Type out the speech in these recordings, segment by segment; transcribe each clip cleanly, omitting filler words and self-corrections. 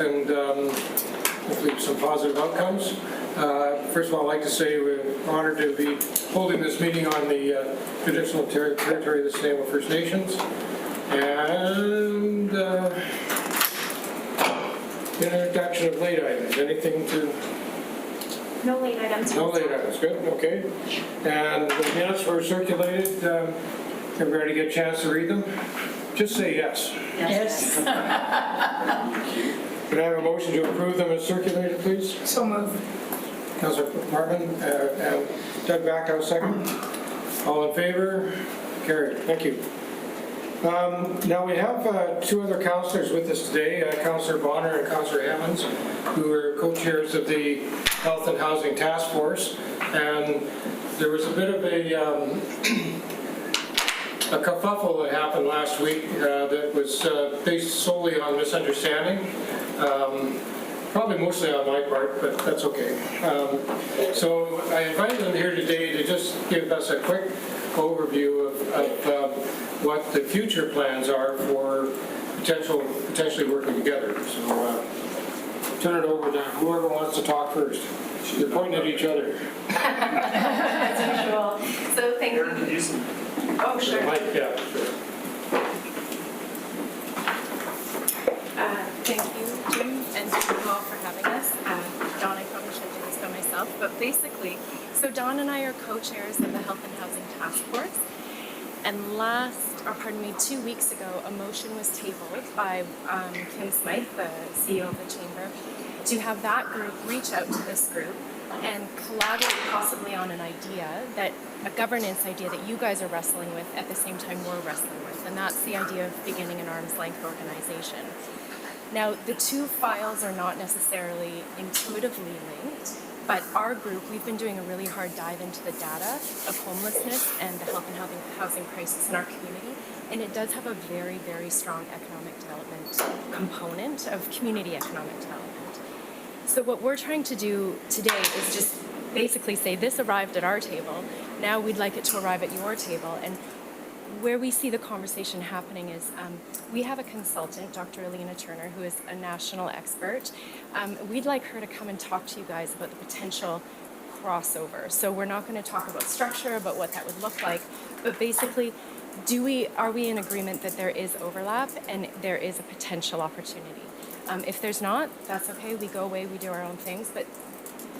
and hopefully some positive outcomes. First of all, I'd like to say we're honored to be holding this meeting on the traditional territory of the Snail First Nations. And introduction of late items. Anything to? No late items. No late items, good, okay. And the minutes were circulated. Everybody get a chance to read them? Just say yes. Yes. Can I have a motion to approve them as circulated, please? So moved. Councillor Martin, and Doug Back, second. All in favor? Carried. Thank you. Now we have two other councillors with us today, Councillor Bonner and Councillor Hammonds, who are co-chairs of the Health and Housing Task Force. And there was a bit of a kerfuffle that happened last week that was based solely on misunderstanding. Probably mostly on my part, but that's okay. So I invited them here today to just give us a quick overview of what the future plans are for potentially working together. So turn it over to whoever wants to talk first. You're pointing at each other. As usual. So thank you. Oh, sure. Mike, yeah, sure. Thank you, Jim, and thank you all for having us. Dawn, I probably should do this by myself, but basically, so Dawn and I are co-chairs of the Health and Housing Task Force. And 2 weeks ago, a motion was tabled by Kim Smythe, the CEO of the Chamber, to have that group reach out to this group and collaborate possibly on an idea, a governance idea that you guys are wrestling with at the same time we're wrestling with, and that's the idea of beginning an arm's length organization. Now, the two files are not necessarily intuitively linked, but our group, we've been doing a really hard dive into the data of homelessness and the health and housing crisis in our community, and it does have a very, very strong economic development component of community economic development. So what we're trying to do today is just basically say this arrived at our table, now we'd like it to arrive at your table. And where we see the conversation happening is we have a consultant, Dr. Alina Turner, who is a national expert. We'd like her to come and talk to you guys about the potential crossover. So we're not going to talk about structure, about what that would look like, but basically, are we in agreement that there is overlap and there is a potential opportunity? If there's not, that's okay. We go away, we do our own things, but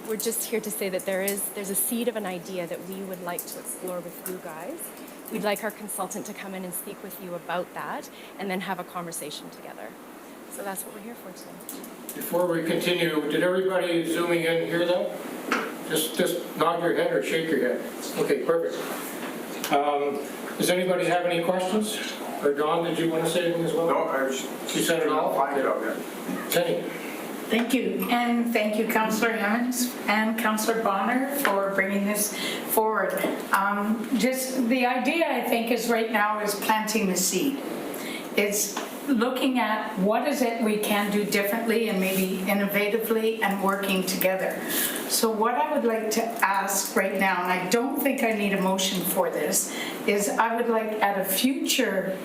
we're just here to say that there's a seed of an idea that we would like to explore with you guys. We'd like our consultant to come in and speak with you about that and then have a conversation together. So that's what we're here for today. Before we continue, did everybody zooming in hear that? Just nod your head or shake your head. Okay, perfect. Does anybody have any questions? Or Dawn, did you want to say anything as well? No, She said it all? Find it out, yeah. Penny? Thank you. And thank you, Councillor Hammonds and Councillor Bonner, for bringing this forward. Just the idea, I think, is right now is planting the seed. It's looking at what is it we can do differently and maybe innovatively and working together. So what I would like to ask right now, and I don't think I need a motion for this, is I would like at a future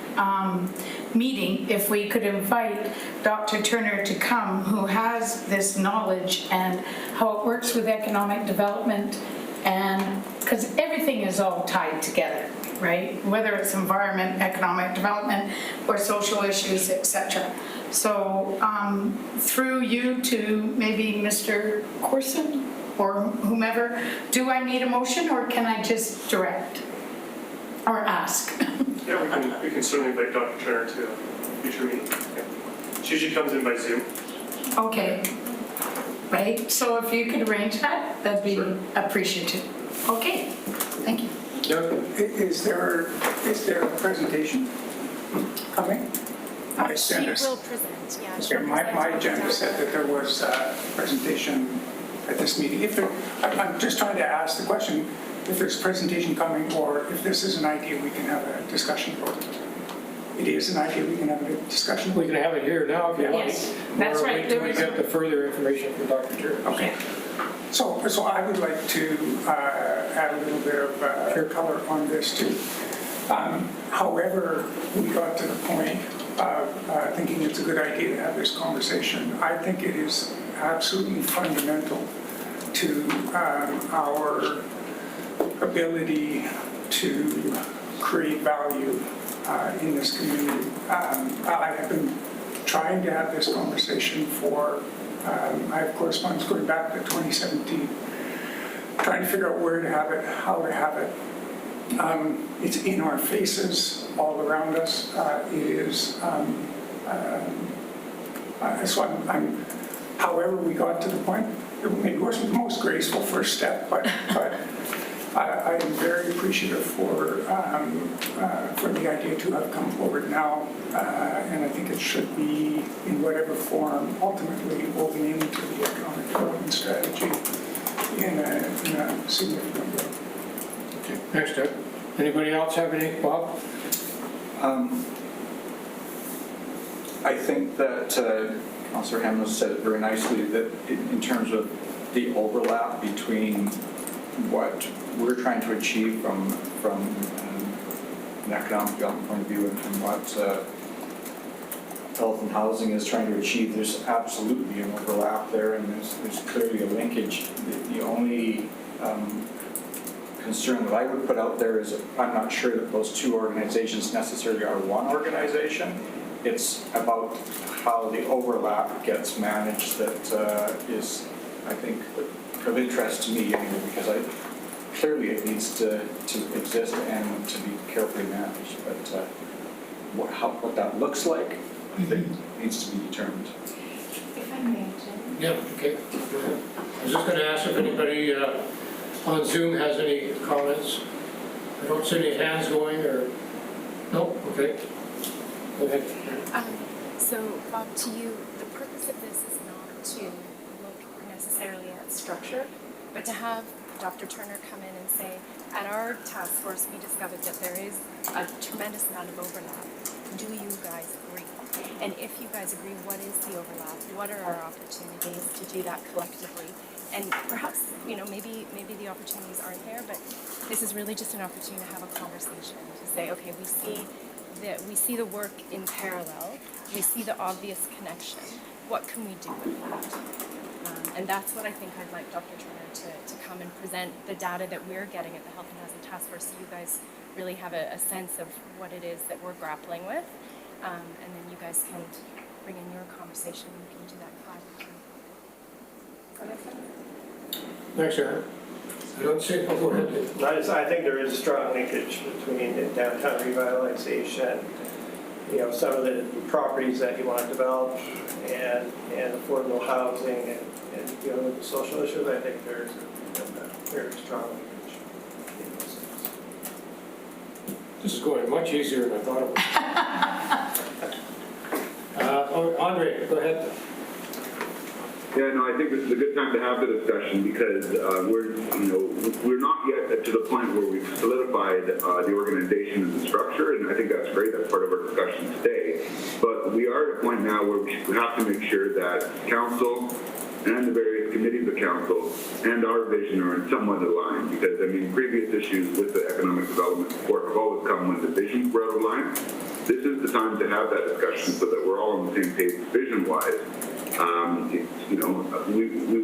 meeting, if we could invite Dr. Turner to come, who has this knowledge and how it works with economic development, and because everything is all tied together, right? Whether it's environment, economic development, or social issues, etc. So through you to maybe Mr. Corson or whomever, do I need a motion or can I just direct or ask? Yeah, we can certainly invite Dr. Turner to a future meeting. Yeah. She usually comes in by Zoom. Okay. Right, so if you could arrange that, that'd be appreciative. Okay, thank you. Is there a presentation coming? She will present, yeah. she'll My present agenda said that there was a presentation at this meeting. I'm just trying to ask the question, if there's a presentation coming or if this is an idea we can have a discussion about. It is an idea we can have a discussion. We can have it here now if you like. Yes, that's or right. Wait till we get the further information from Dr. Turner. Okay. So I would like to add a little bit of color on this too. However, we got to the point thinking it's a good idea to have this conversation. I think it is absolutely fundamental to our ability to create value in this community. I have been trying to have this conversation for, I have correspondence going back to 2017, trying to figure out where to have it, how to have it. It's in our faces, all around us. It is, so however we got to the point, it wasn't the most graceful first step, but I am very appreciative for the idea to have come forward now, and I think it should be, in whatever form, ultimately woven into the economic development strategy in a significant way. Okay, thanks, Doug. Anybody else have any, Bob? I think that Councillor Hamlin said it very nicely, that in terms of the overlap between what we're trying to achieve from an economic development point of view and what health and housing is trying to achieve, there's absolutely an overlap there, and there's clearly a linkage. The only concern that I would put out there is I'm not sure that those two organizations necessarily are one organization. It's about how the overlap gets managed that is, I think, of interest to me anyway, because clearly it needs to exist and to be carefully managed. But what that looks like, I think, needs to be determined. If I may, Jim. Yeah, okay. Go ahead. I was just going to ask if anybody on Zoom has any comments. I don't see any hands going, or no? Okay. Go ahead. So, Bob, to you, the purpose of this is not to look necessarily at structure, but to have Dr. Turner come in and say, at our task force, we discovered that there is a tremendous amount of overlap. Do you guys agree? And if you guys agree, what is the overlap? What are our opportunities to do that collectively? And perhaps, maybe the opportunities aren't there, but this is really just an opportunity to have a conversation, to say, okay, we see the work in parallel, we see the obvious connection. What can we do with that? And that's what I think I'd like Dr. Turner to come and present the data that we're getting at the Health and Housing Task Force, so you guys really have a sense of what it is that we're grappling with, and then you guys can bring in your conversation and we can do that collaboratively. Does that make sense? Thanks, Aaron. I don't see, go ahead. I think there is a strong linkage between the downtown revitalization, some of the properties that you want to develop, and affordable housing and the social issues. I think there's a very strong linkage in those things. This is going much easier than I thought it would. Andre, go ahead. Yeah, no, I think this is a good time to have the discussion because we're not yet to the point where we've solidified the organization and the structure, and I think that's great. That's part of our discussion today. But we are at a point now where we have to make sure that council and the various committees of council and our vision are somewhat aligned, because previous issues with the economic development support have always come when the visions were out of line. This is the time to have that discussion so that we're all on the same page vision-wise. We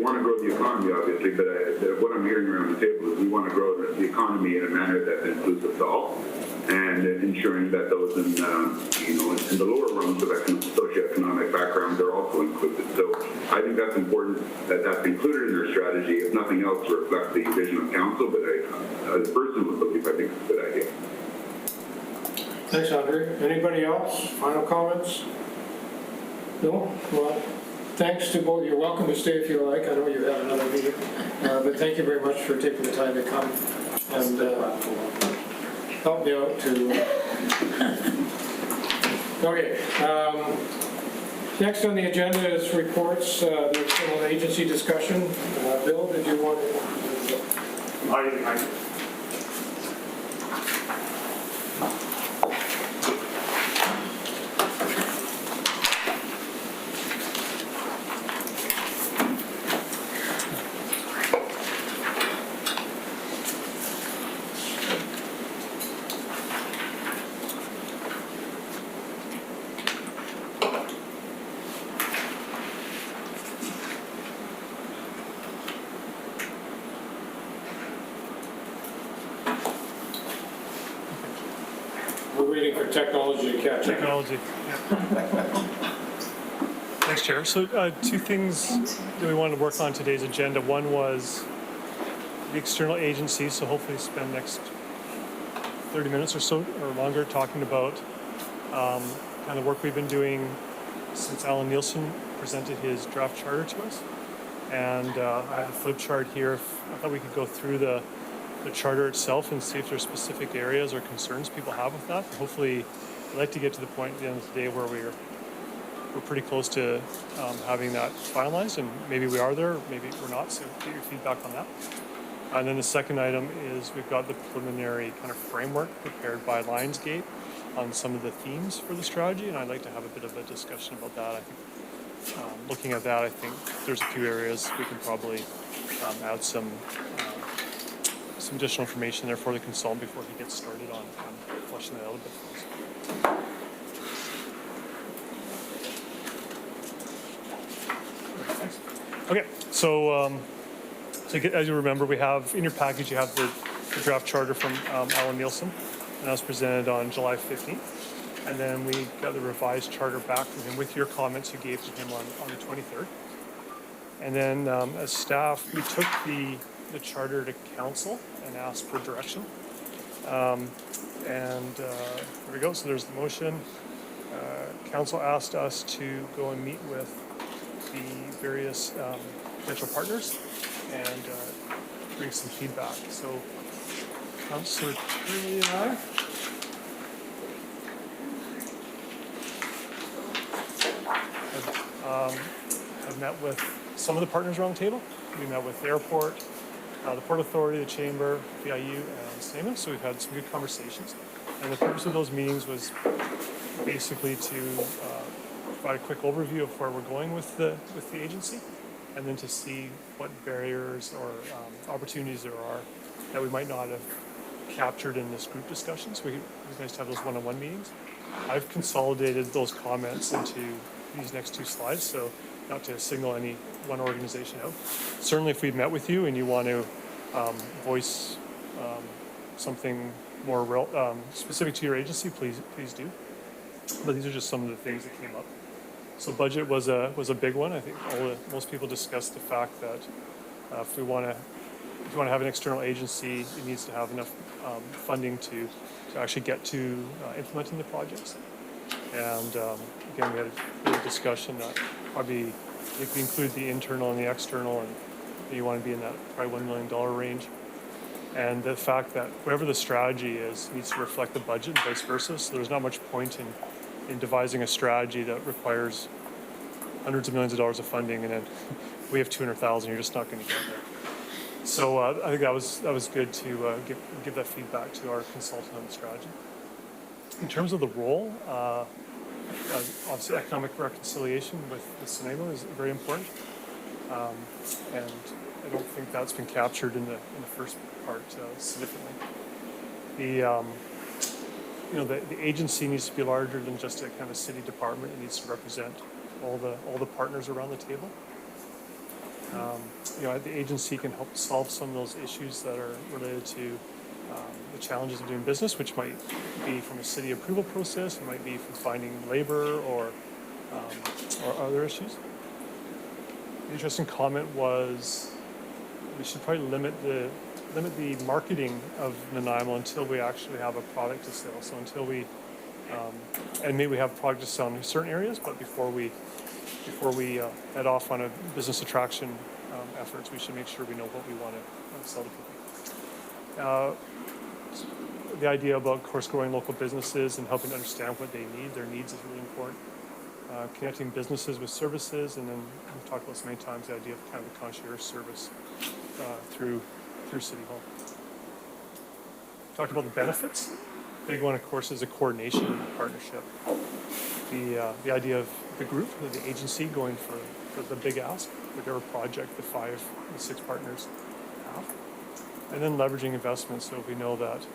want to grow the economy, obviously, but what I'm hearing around the table is we want to grow the economy in a manner that's inclusive to all, and ensuring that those in the lower rungs of socioeconomic backgrounds are also included. So I think that's important that that's included in our strategy, if nothing else, to reflect the vision of council. But as a personal belief, I think it's a good idea. Thanks, Andre. Anybody else? Final comments? No? Well, thanks to both. You're welcome to stay if you like. I know you have another meeting. But thank you very much for taking the time to come and help me out to... Okay. Next on the agenda is reports, the external agency discussion. Bill, did you want to... technology to catch up. Technology. Thanks, Chair. So two things that we wanted to work on today's agenda. One was the external agency, so hopefully spend next 30 minutes or so or longer talking about kind of work we've been doing since Alan Nielsen presented his draft charter to us. And I have a flip chart here. I thought we could go through the charter itself and see if there's specific areas or concerns people have with that. Hopefully, I'd like to get to the point at the end of the day where we're pretty close to having that finalized, and maybe we are there, maybe we're not, so get your feedback on that. And then the second item is we've got the preliminary kind of framework prepared by Lionsgate on some of the themes for the strategy, and I'd like to have a bit of a discussion about that. I think looking at that, I think there's a few areas we can probably add some additional information there for the consultant before he gets started on fleshing that out a bit for us. Okay, so as you remember, we have in your package, you have the draft charter from Alan Nielsen, and that was presented on July 15th. And then we got the revised charter back from him with your comments you gave to him on the 23rd. And then as staff, we took the charter to council and asked for direction. There we go, so there's the motion. Council asked us to go and meet with the various potential partners and bring some feedback. So Councillor Turley and I have met with some of the partners around the table. We met with the airport, the Port Authority, the Chamber, VIU, and SNAMA, so we've had some good conversations. And the purpose of those meetings was basically to provide a quick overview of where we're going with the agency, and then to see what barriers or opportunities there are that we might not have captured in this group discussion. So it was nice to have those one-on-one meetings. I've consolidated those comments into these next two slides, so not to signal any one organization out. Certainly if we've met with you and you want to voice something more specific to your agency, please do. But these are just some of the things that came up. So budget was a big one. I think most people discussed the fact that if you want to have an external agency, it needs to have enough funding to actually get to implementing the projects. And again, we had a discussion that probably if we include the internal and the external, and you want to be in that probably $1 million range. And the fact that whatever the strategy is needs to reflect the budget and vice versa. So there's not much point in devising a strategy that requires hundreds of millions of dollars of funding, and then we have 200,000. You're just not going to get there. So I think that was good to give that feedback to our consultant on the strategy. In terms of the role, obviously economic reconciliation with SNAMA is very important, and I don't think that's been captured in the first part significantly. The agency needs to be larger than just a kind of city department. It needs to represent all the partners around the table. The agency can help solve some of those issues that are related to the challenges of doing business, which might be from a city approval process, it might be from finding labor or other issues. The interesting comment was we should probably limit the marketing of Nanaimo until we actually have a product to sell. So until we, and maybe we have product to sell in certain areas, but before we head off on a business attraction efforts, we should make sure we know what we want to sell to people. The idea about, of course, growing local businesses and helping to understand what they need, their needs is really important. Connecting businesses with services, and then we've talked about this many times, the idea of kind of a concierge service through City Hall. Talked about the benefits. Big one, of course, is a coordination and partnership. The idea of the group, the agency, going for the big ask, whatever project the 5 and 6 partners have. And then leveraging investments, so if we know that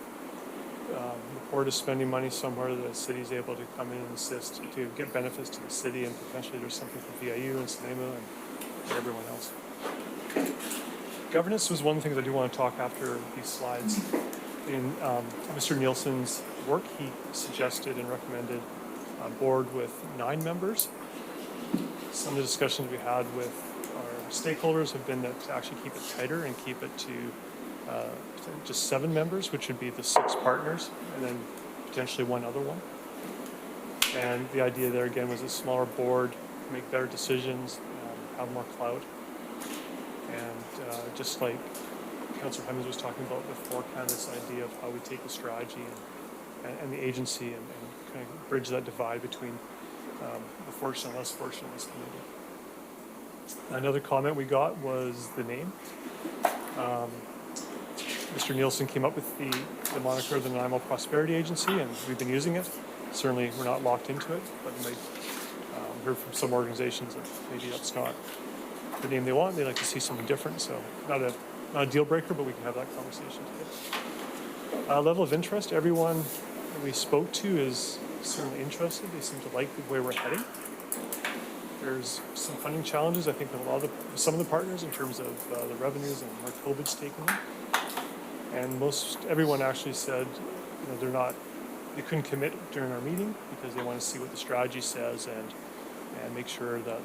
the port is spending money somewhere, the city is able to come in and assist to get benefits to the city, and potentially there's something for VIU and SNAMA and everyone else. Governance was one of the things I do want to talk after these slides. in Mr. Nielsen's work, he suggested and recommended a board with 9 members. Some of the discussions we had with our stakeholders have been that to actually keep it tighter and keep it to just 7 members, which would be the 6 partners, and then potentially one other one. And the idea there again was a smaller board, make better decisions, have more clout. And just like Councillor Hemmings was talking about before, kind of this idea of how we take the strategy and the agency and kind of bridge that divide between the fortunate and less fortunate in this community. Another comment we got was the name. Mr. Nielsen came up with the moniker of the Nanaimo Prosperity Agency, and we've been using it. Certainly, we're not locked into it, but we might heard from some organizations that maybe that's not the name they want. They like to see something different. So not a deal breaker, but we can have that conversation today. Level of interest, everyone that we spoke to is certainly interested. They seem to like the way we're heading. There's some funding challenges, I think, with some of the partners in terms of the revenues and where COVID's taken them. And everyone actually said, they couldn't commit during our meeting because they want to see what the strategy says and make sure that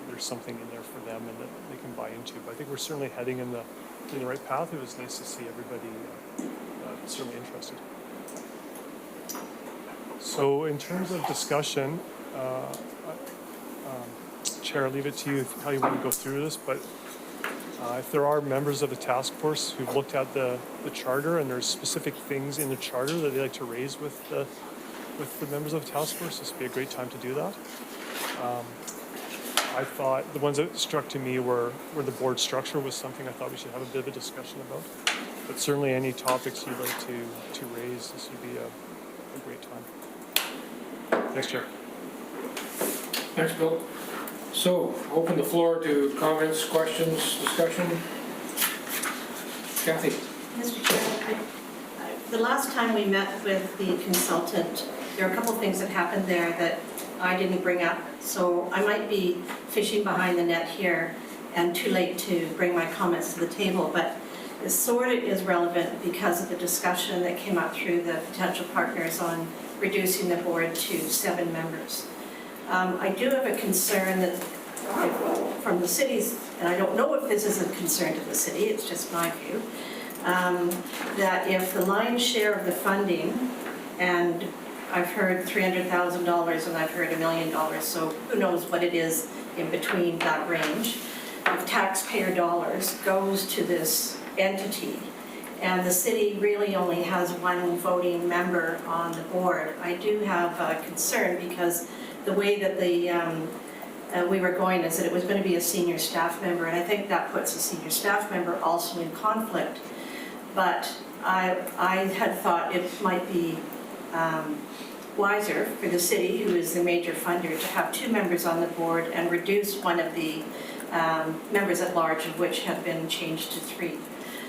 there's something in there for them and that they can buy into. But I think we're certainly heading in the right path. It was nice to see everybody certainly interested. So in terms of discussion, Chair, I'll leave it to you how you want to go through this, but if there are members of the task force who've looked at the charter and there's specific things in the charter that they like to raise with the members of the task force, this would be a great time to do that. I thought the ones that struck to me were the board structure was something I thought we should have a bit of a discussion about. But certainly any topics you'd like to raise, this would be a great time. Thanks, Chair. Thanks, Bill. So, open the floor to comments, questions, discussion. Kathy? Mr. Chair, the last time we met with the consultant, there are a couple of things that happened there that I didn't bring up, so I might be fishing behind the net here and too late to bring my comments to the table, but it sort of is relevant because of the discussion that came up through the potential partners on reducing the board to 7 members. I do have a concern that from the cities, and I don't know if this is a concern to the city, it's just my view, that if the lion's share of the funding, and I've heard $300,000 and I've heard $1 million, so who knows what it is in between that range, of taxpayer dollars goes to this entity, and the city really only has 1 voting member on the board. I do have a concern because the way that we were going is that it was going to be a senior staff member, and I think that puts a senior staff member also in conflict. But I had thought it might be wiser for the city, who is the major funder, to have 2 members on the board and reduce one of the members at large, of which had been changed to 3.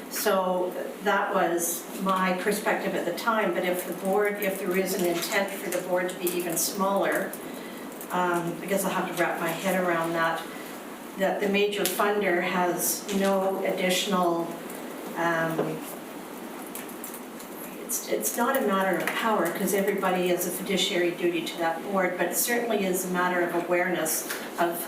So that was my perspective at the time, but if there is an intent for the board to be even smaller, I guess I'll have to wrap my head around that the major funder has no additional, it's not a matter of power because everybody has a fiduciary duty to that board, but it certainly is a matter of awareness of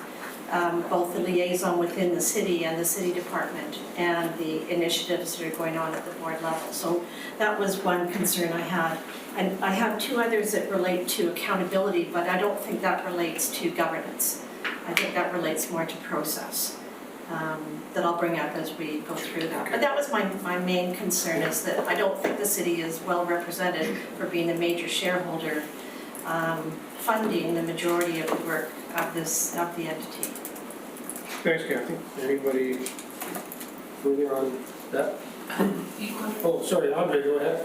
both the liaison within the city and the city department and the initiatives that are going on at the board level. So that was one concern I had. And I have 2 others that relate to accountability, but I don't think that relates to governance. I think that relates more to process that I'll bring up as we go through that. But that was my main concern, is that I don't think the city is well represented for being a major shareholder funding the majority of the work of the entity. Thanks, Kathy. Anybody further on that? Oh, sorry, Andre, go ahead.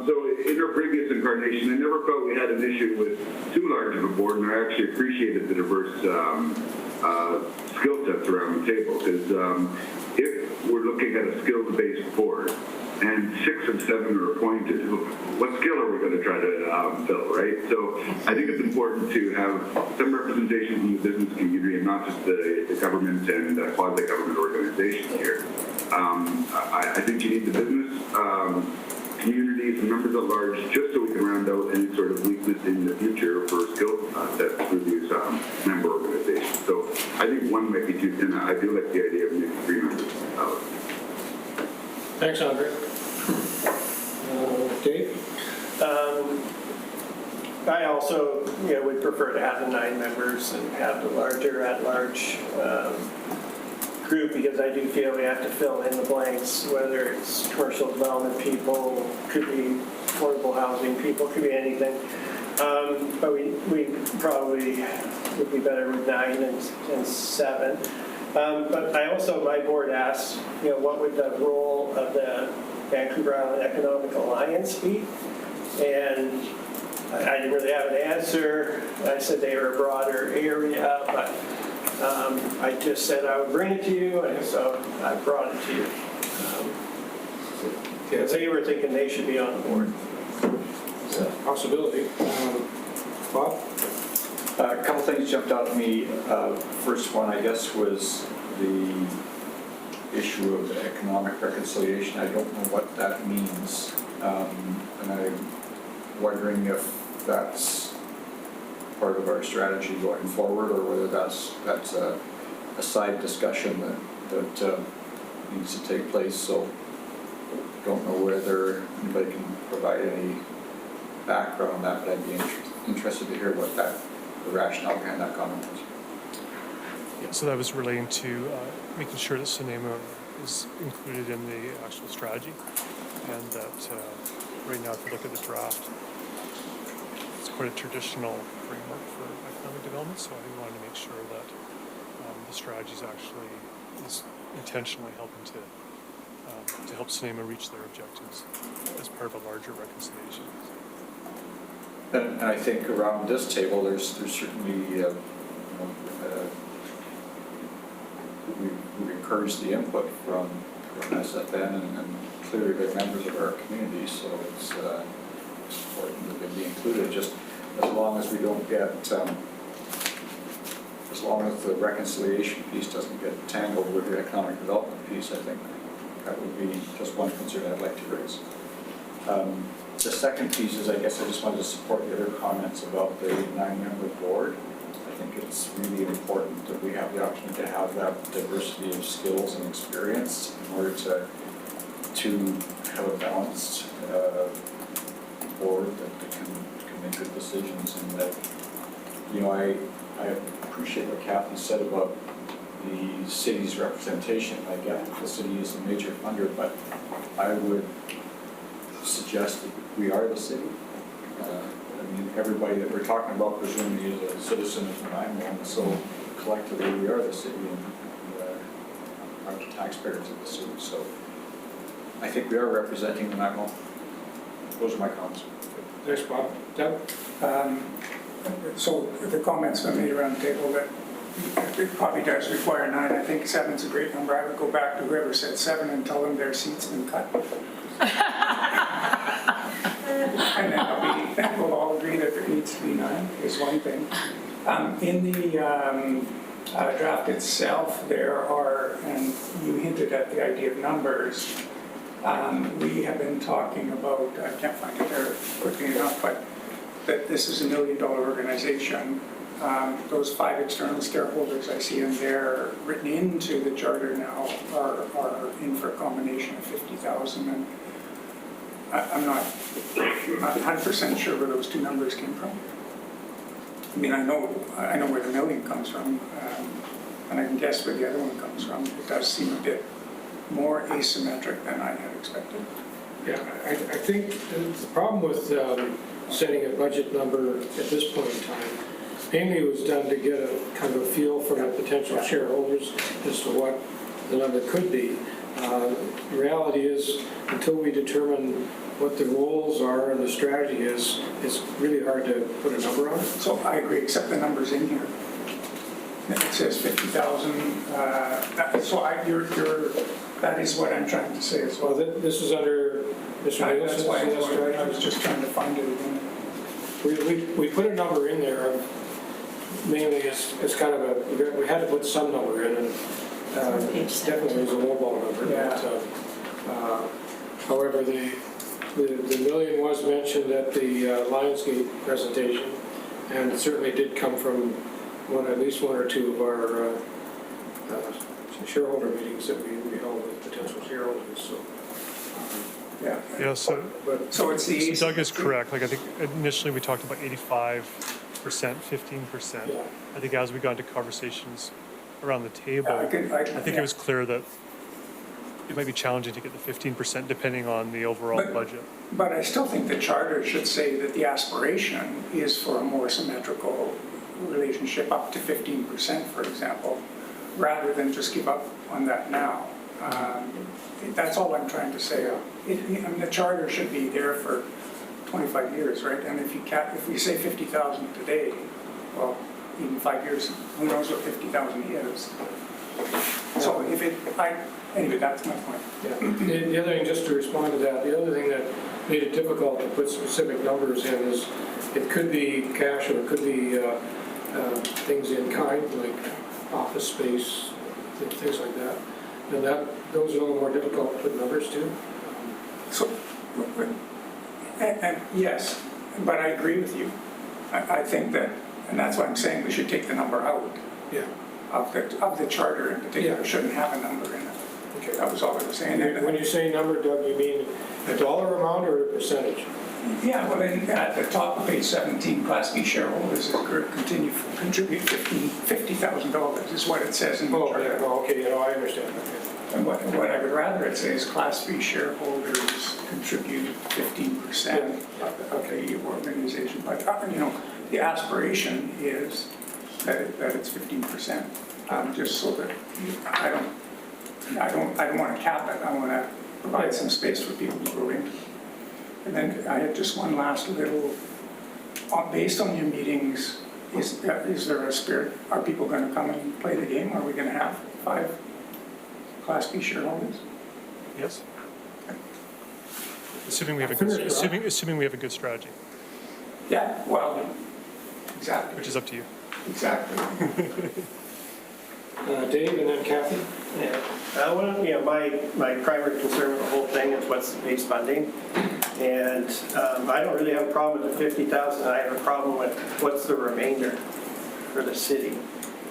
So in our previous incarnation, I never felt we had an issue with too large of a board, and I actually appreciated the diverse skill sets around the table, because if we're looking at a skills-based board and 6 of 7 are appointed, what skill are we going to try to fill, right? So I think it's important to have some representation from the business community and not just the government and quasi-government organizations here. I think you need the business communities and members at large just so we can round out any sort of weakness in the future for skill sets through these member organizations. So I think one might be too thin. I do like the idea of making 3 members. Thanks, Andre. Dave? I also, would prefer to have the 9 members and have the larger at-large group, because I do feel we have to fill in the blanks, whether it's commercial development people, could be affordable housing people, could be anything. But we probably would be better with 9 and 7. But I also, my board asked, what would the role of the Vancouver Island Economic Alliance be? And I didn't really have an answer. I said they were a broader area, but I just said I would bring it to you, and so I brought it to you. So you were thinking they should be on the board. Possibility. Bob? A couple things jumped out at me. First one, I guess, was the issue of economic reconciliation. I don't know what that means. And I'm wondering if that's part of our strategy going forward, or whether that's a side discussion that needs to take place. So don't know whether anybody can provide any background on that, but I'd be interested to hear what the rationale behind that comment is. Yeah, so that was relating to making sure that Sonema is included in the actual strategy, and that right now, if you look at the draft, it's quite a traditional framework for economic development. So I wanted to make sure that the strategy is intentionally helping to help Sonema reach their objectives as part of a larger reconciliation. And I think around this table, there's certainly we've encouraged the input from SFN and clearly they're members of our community, so it's important that they be included. Just as long as we don't get, as long as the reconciliation piece doesn't get tangled with the economic development piece, I think that would be just one concern I'd like to raise. The second piece is, I guess I just wanted to support the other comments about the 9-member board. I think it's really important that we have the option to have that diversity of skills and experience in order to have a balanced board that can make good decisions. And that, I appreciate what Kathy said about the city's representation. I get that the city is a major funder, but I would suggest that we are the city. Everybody that we're talking about presumably is a citizen of Nanaimo, so collectively we are the city and are the taxpayers of the city. So I think we are representing Nanaimo. Those are my comments. Thanks, Bob. Deb? So the comments I made around the table that it probably does require 9. I think 7's a great number. I would go back to whoever said 7 and tell them their seat's been cut. And then we'll all agree that there needs to be 9 is one thing. In the draft itself, there are, and you hinted at the idea of numbers, we have been talking about, I can't find it there quickly enough, but that this is $1 million organization. Those 5 external stakeholders I see in there written into the charter now are in for a combination of 50,000, and I'm not 100% sure where those 2 numbers came from. I mean, I know where the $1 million comes from, and I can guess where the other one comes from. It does seem a bit more asymmetric than I had expected. Yeah, I think the problem with setting a budget number at this point in time, mainly it was done to get a kind of a feel from the potential shareholders as to what the number could be. The reality is, until we determine what the roles are and the strategy is, it's really hard to put a number on it. So I agree, except the numbers in here. It says 50,000. So that is what I'm trying to say as well. Well, this is under Mr. That's why Nielsen's I was just trying to find it again. We put a number in there, mainly it's kind of we had to put some number in, and on page definitely was a lowball number. Yeah. But, however, the million was mentioned at the Lionsgate presentation, and it certainly did come from at least one or two of our shareholder meetings that we held with potential shareholders, so. Yeah. Yeah, so So it's the. Doug is correct. Like, I think initially we talked about 85%, 15%. Yeah. I think as we got into conversations around the table, I I think it was clear that it might be challenging to get the 15% depending on the overall But- budget. But I still think the charter should say that the aspiration is for a more symmetrical relationship up to 15%, for example, rather than just give up on that now. That's all I'm trying to say. I mean, the charter should be there for 25 years, right? And if we say 50,000 today, well, even 5 years, who knows what 50,000 is? So anyway, that's my point. Yeah. The other thing, just to respond to that, the other thing that made it difficult to put specific numbers in is it could be cash or it could be things in kind, like office space, things like that. And those are a little more difficult to put numbers to. So, and yes, but I agree with you. I think that, and that's why I'm saying we should take the number out Yeah. of the charter in particular. Yeah. Shouldn't have a number in it. Okay. That was all I was saying. When you say number, Doug, you mean a dollar amount or a percentage? Yeah, well, then at the top of page 17, Class B shareholders contribute $50,000 is what it says in the Oh, charter. yeah, okay, I understand. Okay. And what I would rather it say is Class B shareholders contribute 15% of the organization. But, the aspiration is that it's 15%, just so that I don't want to cap it. I want to provide some space for people to grow into. And then I had just one last little, based on your meetings, is there a spirit? Are people going to come and play the game? Are we going to have 5 Class B shareholders? Yes? Assuming we have a good, assuming we have a good strategy, Yeah, well, exactly. which is up to you. Exactly. Dave and then Kathy? Yeah. My primary concern with the whole thing is what's the base funding. And I don't really have a problem with the 50,000. I have a problem with what's the remainder for the city.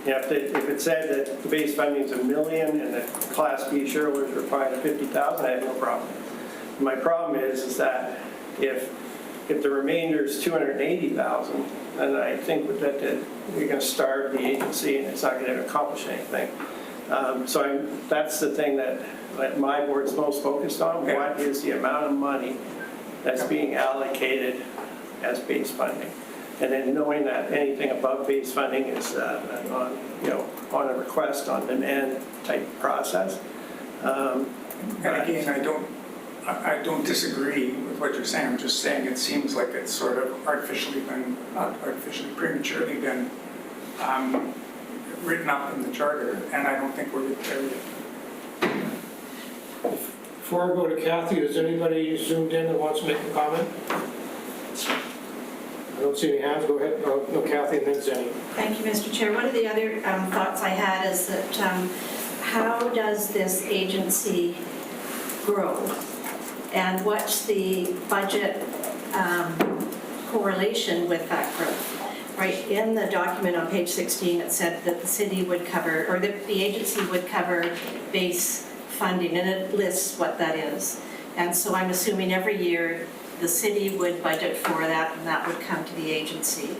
If it said that the base funding is $1 million and the Class B shareholders were fine at 50,000, I have no problem. My problem is that if the remainder is 280,000, then I think that you're going to starve the agency and it's not going to accomplish anything. So that's the thing that my board's most focused on. Okay. What is the amount of money that's being allocated as base funding? And then knowing that anything above base funding is on a request, on demand type process. And again, I don't disagree with what you're saying. I'm just saying it seems like it's sort of prematurely been written up in the charter, and I don't think we're there yet. Before I go to Kathy, is anybody zoomed in that wants to make a comment? I don't see any hands. Go ahead. No, Kathy and then Zenny. Thank you, Mr. Chair. One of the other thoughts I had is that how does this agency grow? And what's the budget correlation with that growth? Right, in the document on page 16, it said that the city would cover, or that the agency would cover base funding, and it lists what that is. And so I'm assuming every year the city would budget for that, and that would come to the agency.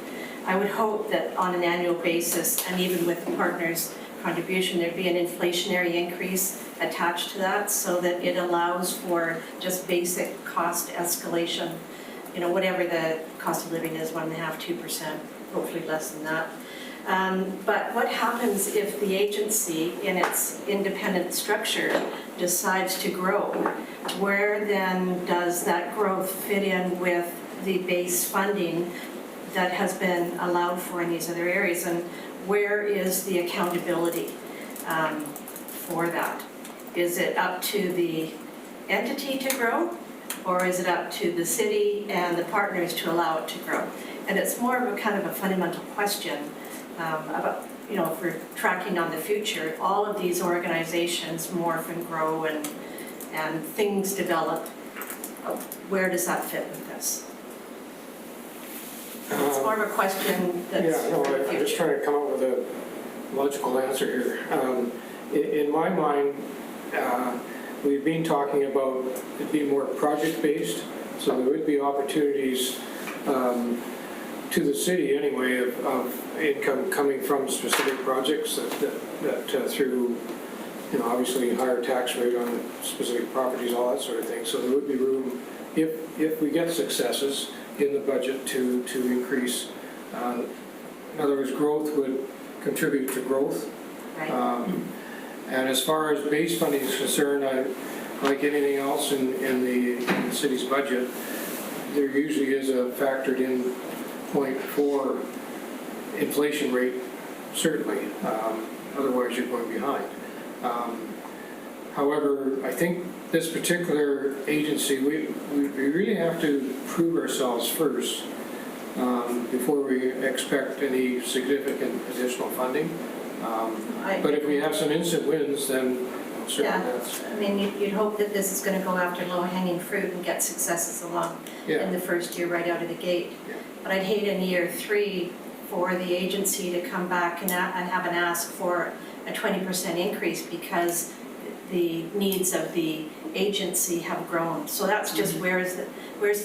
I would hope that on an annual basis, and even with the partners' contribution, there'd be an inflationary increase attached to that so that it allows for just basic cost escalation, whatever the cost of living is, 1.5%, 2%, hopefully less than that. But what happens if the agency, in its independent structure, decides to grow? Where then does that growth fit in with the base funding that has been allowed for in these other areas? And where is the accountability for that? Is it up to the entity to grow? Or is it up to the city and the partners to allow it to grow? And it's more of a kind of a fundamental question about, we're tracking on the future, all of these organizations morph and grow and things develop. Where does that fit with this? It's more of a question that's Yeah, no, for the I'm just future. trying to come up with a logical answer here. In my mind, we've been talking about it being more project-based, so there would be opportunities to the city anyway of income coming from specific projects that through, you know, obviously higher tax rate on specific properties, all that sort of thing. So there would be room, if we get successes in the budget, to increase. In other words, growth would contribute to growth. Right. And as far as base funding is concerned, like anything else in the city's budget, there usually is a factored in 0.4 inflation rate, certainly. Otherwise, you're going behind. However, I think this particular agency, we really have to prove ourselves first before we expect any significant additional funding. But if we have some instant wins, then certainly Yeah, that's, I mean, you'd hope that this is going to go after low-hanging fruit and get successes along Yeah. in the first year right out of the gate. Yeah. But I'd hate in year 3 for the agency to come back and have an ask for a 20% increase because the needs of the agency have grown. So that's just where's the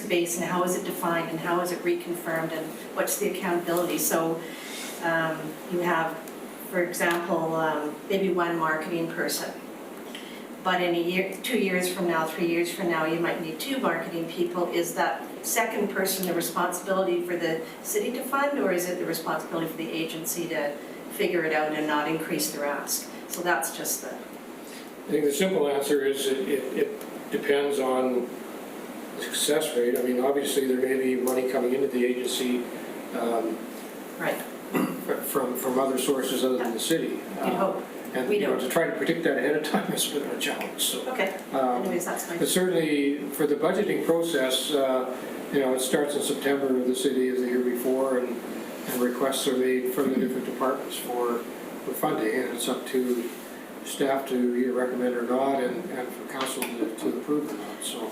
base and how is it defined and how is it reconfirmed and what's the accountability? So you have, for example, maybe one marketing person. But in a year, 2 years from now, 3 years from now, you might need 2 marketing people. Is that second person the responsibility for the city to fund, or is it the responsibility for the agency to figure it out and not increase their ask? So that's just the, I think the simple answer is it depends on the success rate. I mean, obviously, there may be money coming into the agency right, from other sources other than the city. you'd hope. And, We you know, don't. to try to predict that ahead of time is a bit of a challenge, so. Okay, anyways, that's my, But certainly, for the budgeting process, you know, it starts in September of the city as the year before, and requests are made from the different departments for funding, and it's up to staff to either recommend or not, and for council to approve or not, so.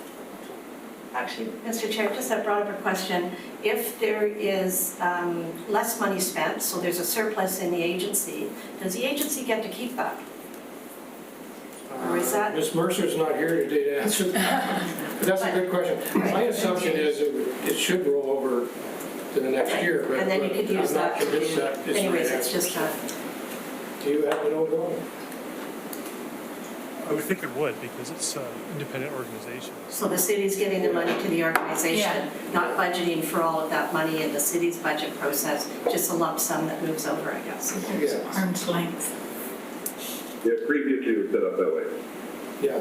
actually, Mr. Chair, just that brought up a question. If there is less money spent, so there's a surplus in the agency, does the agency get to keep that? Or is that- Ms. Mercer's not here today to answer that, but that's a good question. My assumption is it should roll over to the next year, but And then you could use I'm not that to convinced do, that is the right anyways, it's answer. just a, Do you happen to know, Dawn? I would think it would, because it's an independent organization. so the city's giving the money to the organization, Yeah. not budgeting for all of that money in the city's budget process, just a lump sum that moves over, I guess. Yeah. Arm's length. Yeah, previously it was set up that way. Yeah,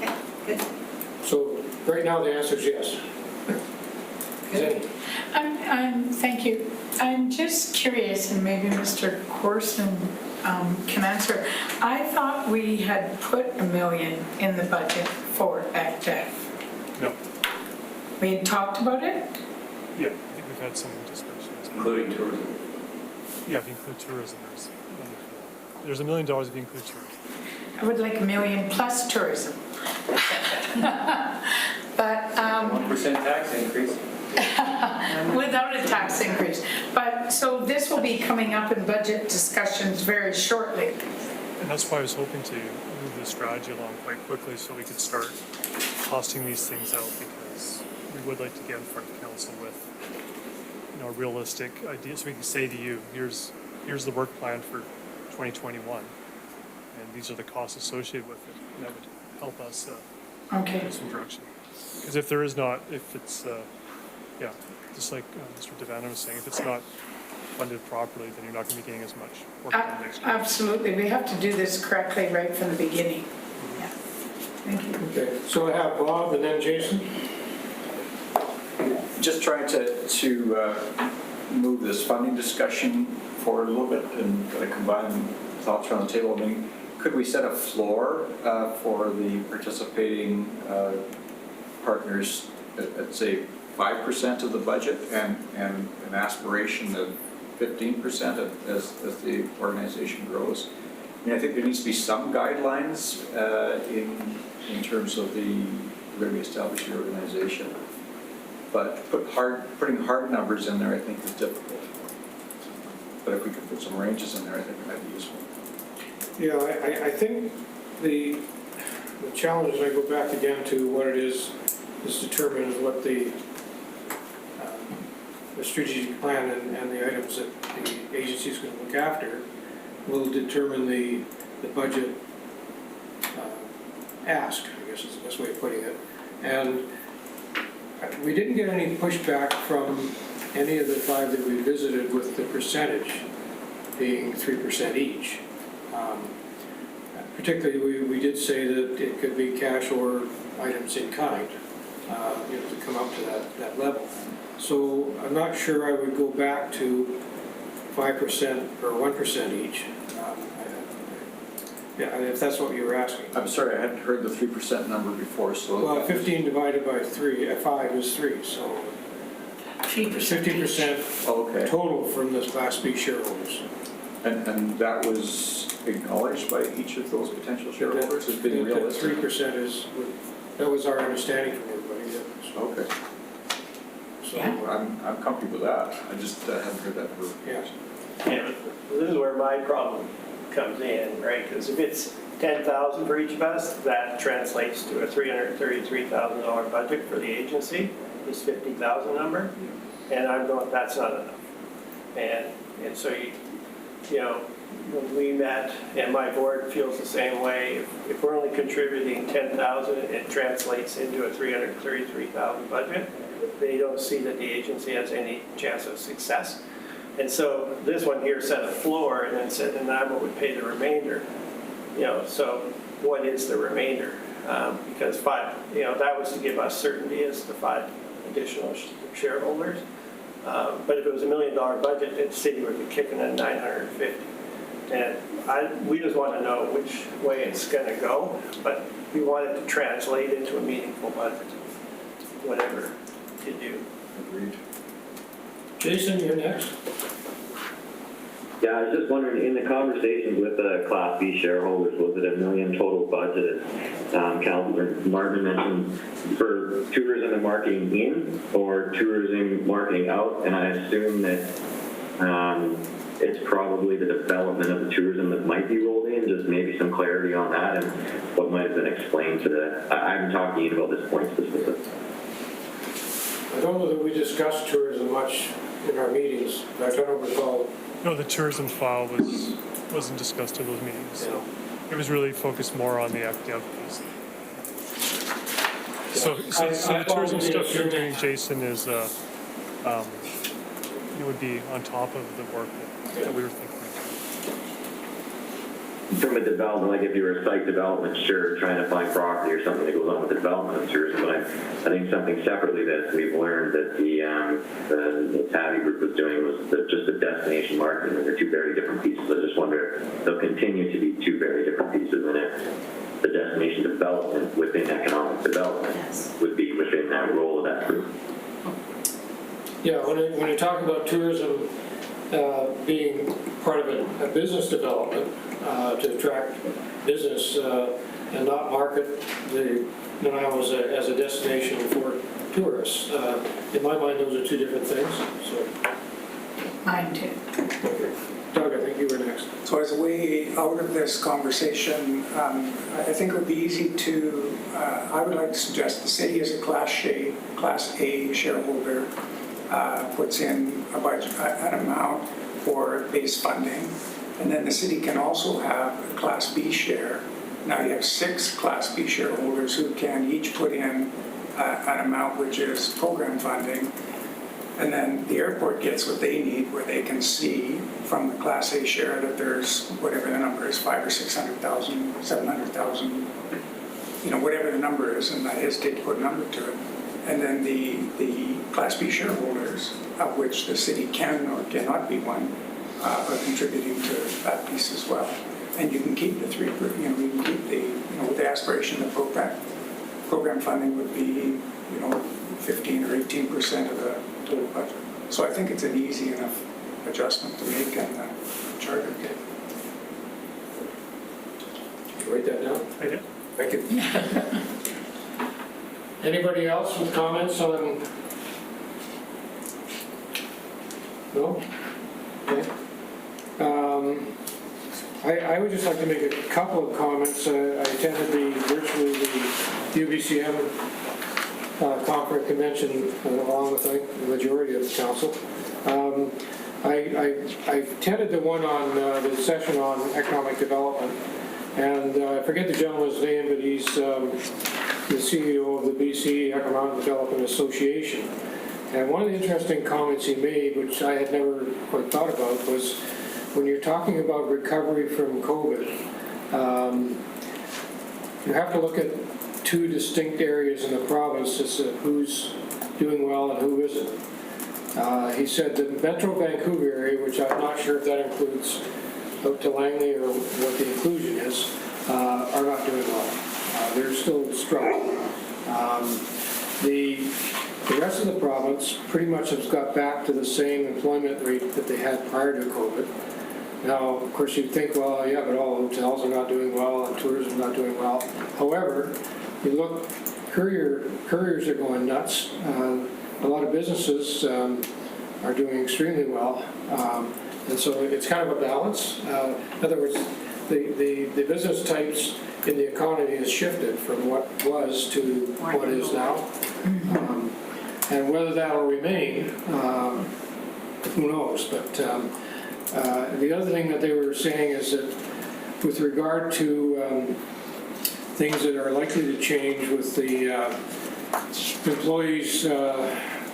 Okay, good. so right now the answer is yes. Jenny? Thank you. I'm just curious, and maybe Mr. Corson can answer. I thought we had put $1 million in the budget for ECDF. No, We had talked about it? yeah, I think we've had some discussions. Including tourism. Yeah, if you include tourism, there's $1 million if you include tourism. I would like $1 million plus tourism. But 1% tax increase. without a tax increase. But, so this will be coming up in budget discussions very shortly. And that's why I was hoping to move the strategy along quite quickly so we could start costing these things out, because we would like to get in front of council with, you know, a realistic idea, so we can say to you, here's the work plan for 2021, and these are the costs associated with it. And that would help us Okay. get some direction. Because if there is not, if it's, yeah, just like Mr. Devanna was saying, if it's not funded properly, then you're not going to be getting as much work done next year. Absolutely. We have to do this correctly right from the beginning. Yeah. Thank you. Okay, so I have Bob and then Jason. Just trying to move this funding discussion forward a little bit and combine thoughts around the table. I mean, could we set a floor for the participating partners at say 5% of the budget, and an aspiration of 15% as the organization grows. I mean, I think there needs to be some guidelines in terms of we're going to be establishing the organization. But putting hard numbers in there, I think, is difficult. But if we could put some ranges in there, I think it might be useful. Yeah, I think the challenge, and I go back again to what it is determined what the strategic plan and the items that the agency is going to look after will determine the budget ask, I guess is the best way of putting it. And we didn't get any pushback from any of the 5 that we visited with the percentage being 3% each. Particularly, we did say that it could be cash or items in kind, to come up to that level. So I'm not sure I would go back to 5% or 1% each. Yeah, if that's what you were asking. I'm sorry, I hadn't heard the 3% number before, so. Well, 15 divided by 5 is 3, so 50% Oh, okay. total from the Class B shareholders. And that was acknowledged by each of those potential shareholders as being That realistic? 3% that was our understanding from everybody. Yeah. Okay. So Yeah. I'm comfortable with that. I just haven't heard that number. Yeah. Yeah, this is where my problem comes in, right? Because if it's 10,000 for each of us, that translates to a $333,000 budget for the agency, this 50,000 number, and I'm going, that's not enough. And so you know, when we met, and my board feels the same way, if we're only contributing 10,000, it translates into a 333,000 budget. They don't see that the agency has any chance of success. And so this one here set a floor and then said, and NYMA would pay the remainder. So what is the remainder? Because that was to give us certainty as to 5 additional shareholders. But if it was $1 million budget, the city would be kicking in 950. And we just want to know which way it's going to go, but we want it to translate into a meaningful budget, whatever to do. Agreed. Jason, you're next. Yeah, I was just wondering, in the conversations with the Class B shareholders, was it $1 million total budget, as Councillor Martin mentioned, for tourism and marketing in, or tourism marketing out? And I assume that it's probably the development of the tourism that might be rolled in, just maybe some clarity on that and what might have been explained to I haven't talked to you about this point specifically. I don't know that we discussed tourism much in our meetings. I don't recall. No, the tourism file wasn't discussed in those meetings, so it was really focused more on the FDF piece. So the tourism stuff you're doing, Jason, is it would be on top of the work that we were thinking. From a development, like if you were a site development, sure, trying to find property or something that goes on with the development of tourism, but I think something separately that we've learned that the Tabby group was doing was just the destination marketing, and they're 2 very different pieces. I just wonder if they'll continue to be 2 very different pieces, and if the destination development within economic development would be within that role of that group. Yeah, when you talk about tourism being part of a business development to attract business and not market the Nanaimo as a destination for tourists. In my mind, those are 2 different things. So, Mine too. okay. Doug, I think you were next. So as a way out of this conversation, I think it would be easy to, I would like to suggest the city as a Class A shareholder puts in a budget, an amount for base funding, and then the city can also have a Class B share. Now you have 6 Class B shareholders who can each put in an amount which is program funding, and then the airport gets what they need, where they can see from the Class A share that there's whatever the number is, 500,000 or 600,000, 700,000, whatever the number is, and I hesitate to put a number to it. And then the Class B shareholders, of which the city can or cannot be one, are contributing to that piece as well. And you can keep the 3, you can keep with the aspiration that program funding would be, 15 or 18% of the total budget. So I think it's an easy enough adjustment to make in the charter. Write that down. I did. Thank you. Anybody else with comments on? No? Okay. I would just like to make a couple of comments. I attended virtually the UBCM conference convention along with the majority of the council. I attended the one on the session on economic development, and I forget the gentleman's name, but he's the CEO of the BC Economic Development Association. And one of the interesting comments he made, which I had never quite thought about, was when you're talking about recovery from COVID, you have to look at two distinct areas in the province as to who's doing well and who isn't. He said the Metro Vancouver area, which I'm not sure if that includes out to Langley or what the inclusion is, are not doing well. They're still struggling. The rest of the province pretty much has got back to the same employment rate that they had prior to COVID. Now, of course, you'd think, well, yeah, but all hotels are not doing well and tourism not doing well. However, you look, couriers are going nuts. A lot of businesses are doing extremely well. And so it's kind of a balance. In other words, the business types in the economy has shifted from what was to what is now. And whether that will remain, who knows? But the other thing that they were saying is that with regard to things that are likely to change with the employees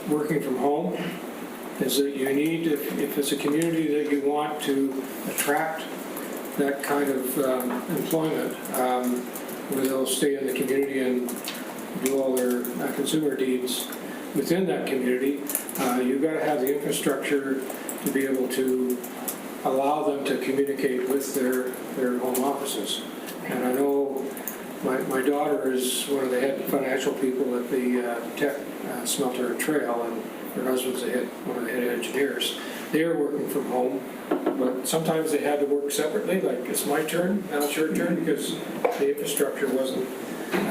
working from home, is that you need, if it's a community that you want to attract that kind of employment, where they'll stay in the community and do all their consumer needs within that community, you've got to have the infrastructure to be able to allow them to communicate with their home offices. And I know my daughter is one of the head financial people at the Tech Smelter Trail, and her husband's one of the head engineers. They are working from home, but sometimes they had to work separately, like it's my turn, now it's your turn, because the infrastructure wasn't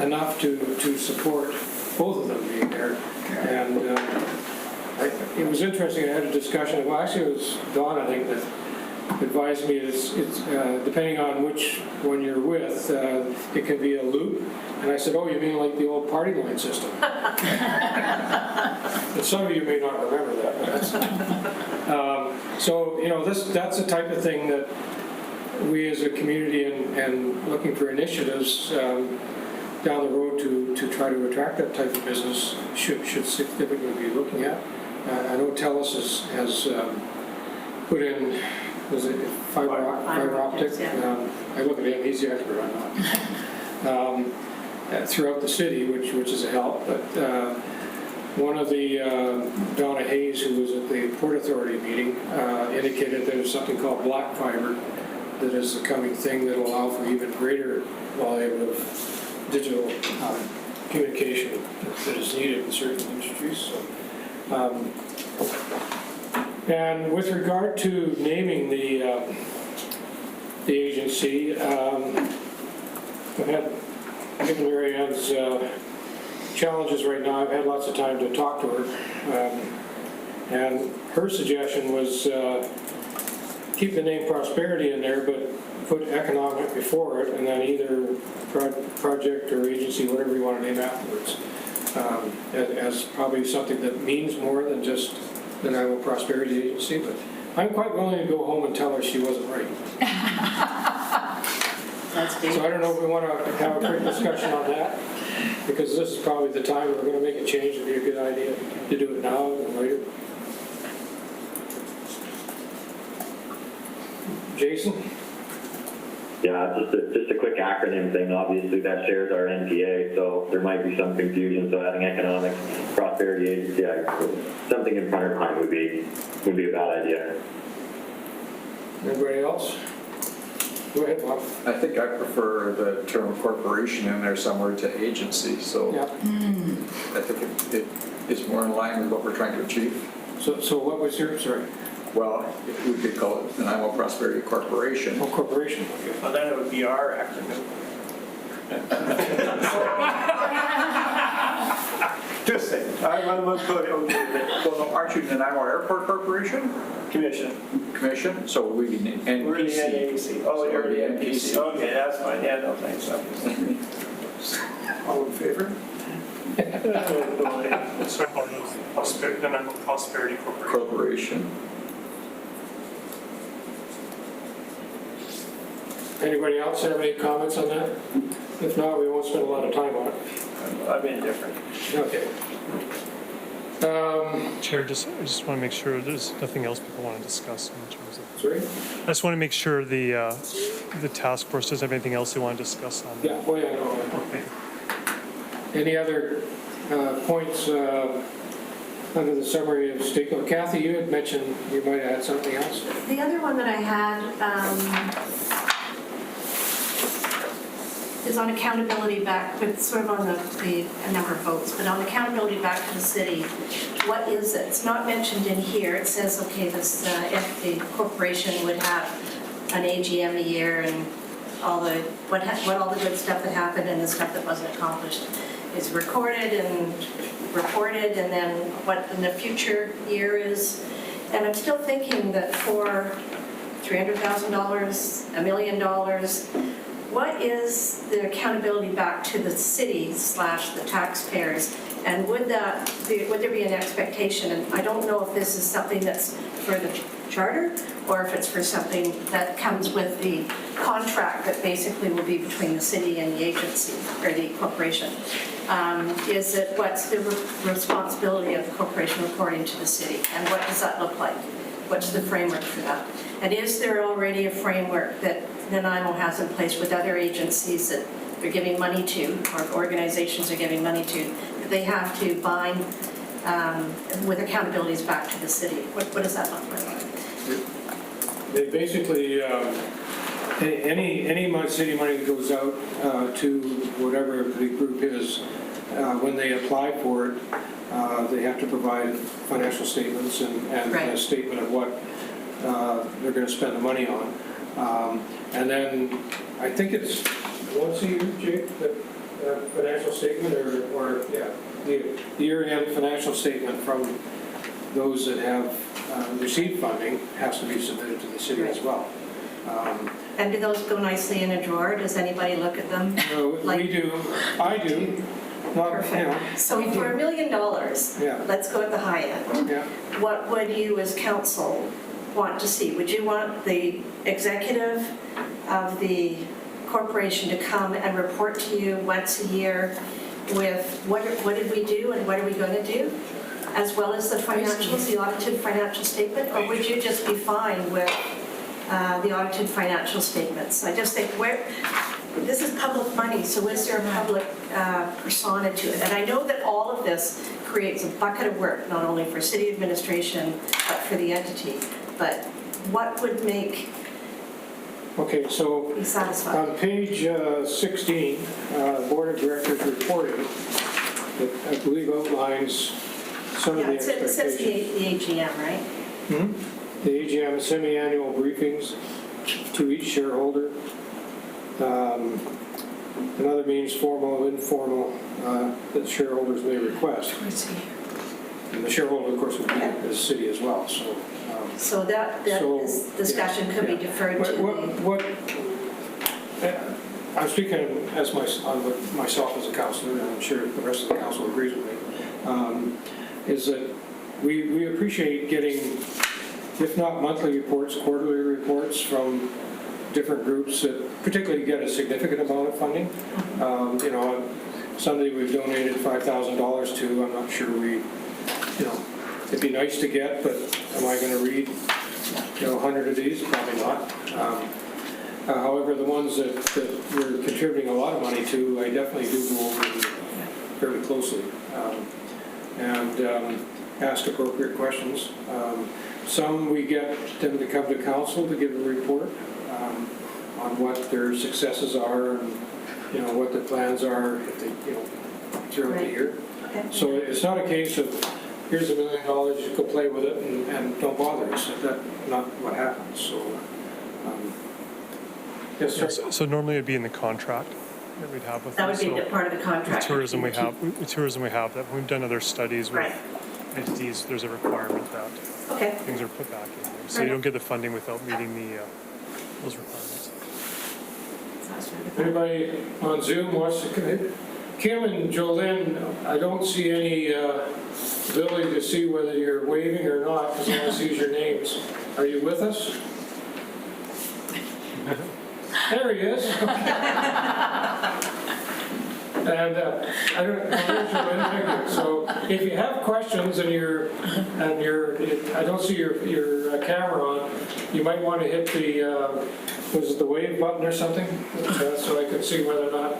enough to support both of them being there. And it was interesting, I had a discussion, well actually it was Don, I think, that advised me it's depending on which one you're with, it can be a loop. And I said, oh, you mean like the old party line system? And some of you may not remember that. So, you know, that's the type of thing that we as a community and looking for initiatives down the road to try to attract that type of business should significantly be looking at. I know TELUS has put in, was it fiber optic? Yeah. I look at him, he's the expert on that. Throughout the city, which is a help, but one of the, Donna Hayes, who was at the Port Authority meeting, indicated there's something called black fiber that is the coming thing that will allow for even greater volume of digital communication that is needed in certain industries. So, and with regard to naming the agency, I've had, given Mary Ann's challenges right now, I've had lots of time to talk to her, and her suggestion was keep the name Prosperity in there, but put economic before it, and then either project or agency, whatever you want to name afterwards, as probably something that means more than just the Iowa Prosperity Agency. But I'm quite willing to go home and tell her she wasn't right. So I don't know if we want to have a quick discussion on that, because this is probably the time we're going to make a change. It'd be a good idea to do it now or later. Jason? Yeah, just a quick acronym thing. Obviously, that shares our NPA, so there might be some confusion. So adding economic prosperity agency, something in front of time would be a bad idea. Anybody else? Go ahead, Bob. I think I prefer the term corporation in there somewhere to agency, so Yeah. I think it is more in line with what we're trying to achieve. So what was your, sorry? Well, we could call it the Nanaimo Prosperity Corporation. Oh, corporation, okay. Well, then it would be our acronym. Just saying, I'm a code Well, no, aren't you the Nanaimo Airport Corporation commission. Commission? So we need NPC. We're the NAAC. Oh, So you're we're the NPC. Okay, that's fine. Yeah, no, thanks. All in favor? So Prosperity, Nanaimo Prosperity Corporation. Corporation. Anybody else have any comments on that? If not, we won't spend a lot of time on it. I'm indifferent. Okay. Chair, I just want to make sure there's nothing else people want to discuss in terms of. Sorry? I just want to make sure the task force doesn't have anything else they want to discuss on. Yeah, oh yeah, no. Okay. Any other points under the summary of statement? Kathy, you had mentioned you might add something else. The other one that I had is on accountability back, but sort of on a number of votes, but on accountability back to the city. What is it? It's not mentioned in here. It says, okay, this, if the corporation would have an AGM a year and all the, what all the good stuff that happened and the stuff that wasn't accomplished is recorded and reported, and then what in the future year is. And I'm still thinking that for $300,000, $1 million, what is the accountability back to the city / the taxpayers? And would there be an expectation? And I don't know if this is something that's for the charter or if it's for something that comes with the contract that basically will be between the city and the agency or the corporation. Is it what's the responsibility of the corporation reporting to the city? And what does that look like? What's the framework for that? And is there already a framework that Nanaimo has in place with other agencies that they're giving money to, or organizations are giving money to, that they have to bind with accountabilities back to the city? What does that look like? They basically, any city money that goes out to whatever the group is, when they apply for it, they have to provide financial statements and Right. a statement of what they're going to spend the money on. And then I think it's once a year, Jake, that financial statement or the year-end financial statement from those that have received funding has to be submitted to the city as well. And do those go nicely in a drawer? Does anybody look at them? We do, I do, not, you know. Perfect. So for $1 million, Yeah. let's go at the high end. Yeah. What would you as council want to see? Would you want the executive of the corporation to come and report to you once a year with what did we do and what are we going to do? As well as the financials, the audited financial statement? Or would you just be fine with the audited financial statements? I just think this is public money, so is there a public persona to it? And I know that all of this creates a bucket of work, not only for city administration, but for the entity. But what would make Okay, so you satisfied? on page 16, Board of Directors reporting, that I believe outlines some of Yeah, the it says expectations. the AGM, right? The AGM semi-annual briefings to each shareholder. Another means formal, informal, that shareholders may request. And the shareholder, of course, would be the city as well, so. So that So, this discussion could be yeah. deferred to the... What, I'm speaking as myself as a councillor, and I'm sure the rest of the council agrees with me, is that we appreciate getting, if not monthly reports, quarterly reports from different groups that particularly get a significant amount of funding. You know, somebody we've donated $5,000 to, I'm not sure it'd be nice to get, but am I going to read, 100 of these? Probably not. However, the ones that we're contributing a lot of money to, I definitely do go over very closely and ask appropriate questions. Some we get them to come to council to give a report on what their successes are and what their plans are if they, throughout the year. Okay. So it's not a case of here's $1 million, you go play with it and don't bother us. That's not what happens, so. Yes, Yeah, sir. so normally it'd be in the contract that we'd have with That them. would be So part of the with contract. tourism we have, that. We've done other studies with Right. entities, there's a requirement that Okay. things are put back in there. So you don't get the funding without meeting those requirements. Anybody on Zoom wants to come in? Kim and Jolene, I don't see any ability to see whether you're waving or not, because I only see your names. Are you with us? There he is. And I don't know, thank you. So if you have questions and I don't see your camera on, you might want to hit the, was it the wave button or something? So I can see whether or not,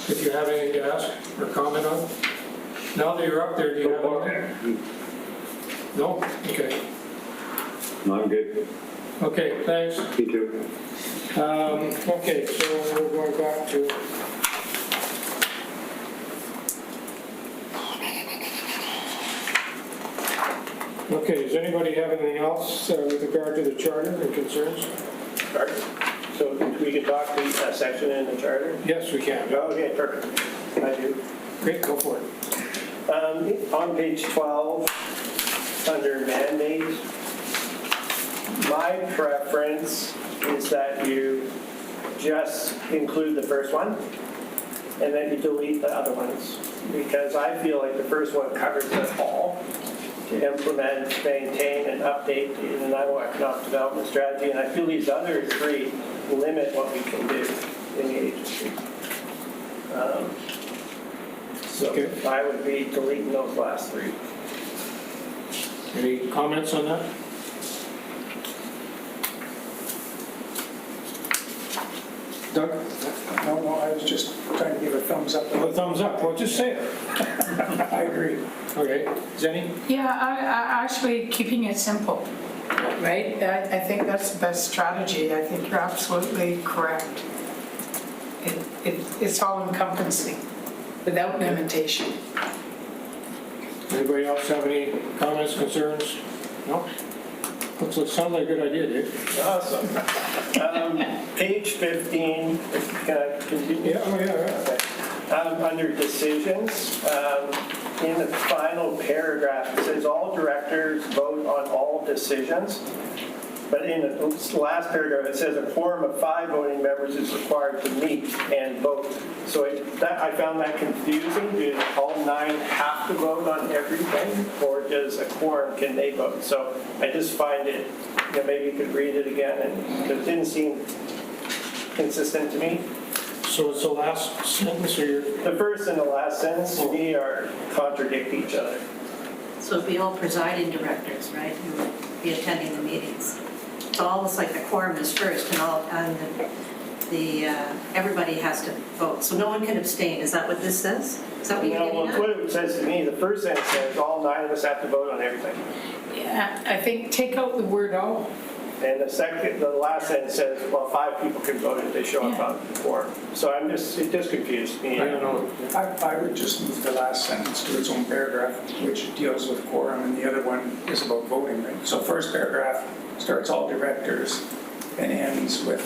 if you have anything to ask or comment on. Now that you're up there, do you have anything? No? Okay. No, I'm good. Okay, thanks. Me too. Okay, so we're going back to. Okay, does anybody have anything else with regard to the charter and concerns? Charter. So we could talk to a section in the charter? Yes, we can. Okay, perfect. I do. Great, go for it. On page 12, under mandate, my preference is that you just include the first one and then you delete the other ones. Because I feel like the first one covers it all, to implement, maintain, and update the Nanaimo Economic Development Strategy. And I feel these other three limit what we can do in the agency. So Okay. I would be deleting those last three. Any comments on that? Doug? No, I was just trying to give a thumbs up. A thumbs up, well, just say it. I agree. Okay, Zenny? Yeah, I actually keeping it simple, right? I think that's the best strategy. I think you're absolutely correct. It's all encompassing without limitation. Anybody else have any comments, concerns? No? Sounds like a good idea, Dave. Awesome. Page 15, can I continue? Yeah, oh, yeah. Okay. Under decisions, in the final paragraph, it says all directors vote on all decisions. But in the last paragraph, it says a quorum of 5 voting members is required to meet and vote. So I found that confusing. Do all 9 have to vote on everything, or does a quorum, can they vote? So I just find it, maybe you could read it again, because it didn't seem consistent to me. So it's the last sentence or your, The first and the last sentence to me contradict each other. So it'd be all presiding directors, right, who would be attending the meetings. It's almost like the quorum is first and everybody has to vote. So no one can abstain. Is that what this says? Is that what you're Well, getting what at? it says to me, the first sentence says all 9 of us have to vote on everything. Yeah, I think take out the word all. And the last sentence says, well, 5 people can vote if they show up on the quorum. So it just confused me. I don't know. I would just move the last sentence to its own paragraph, which deals with quorum, and the other one is about voting, right? So first paragraph starts all directors and ends with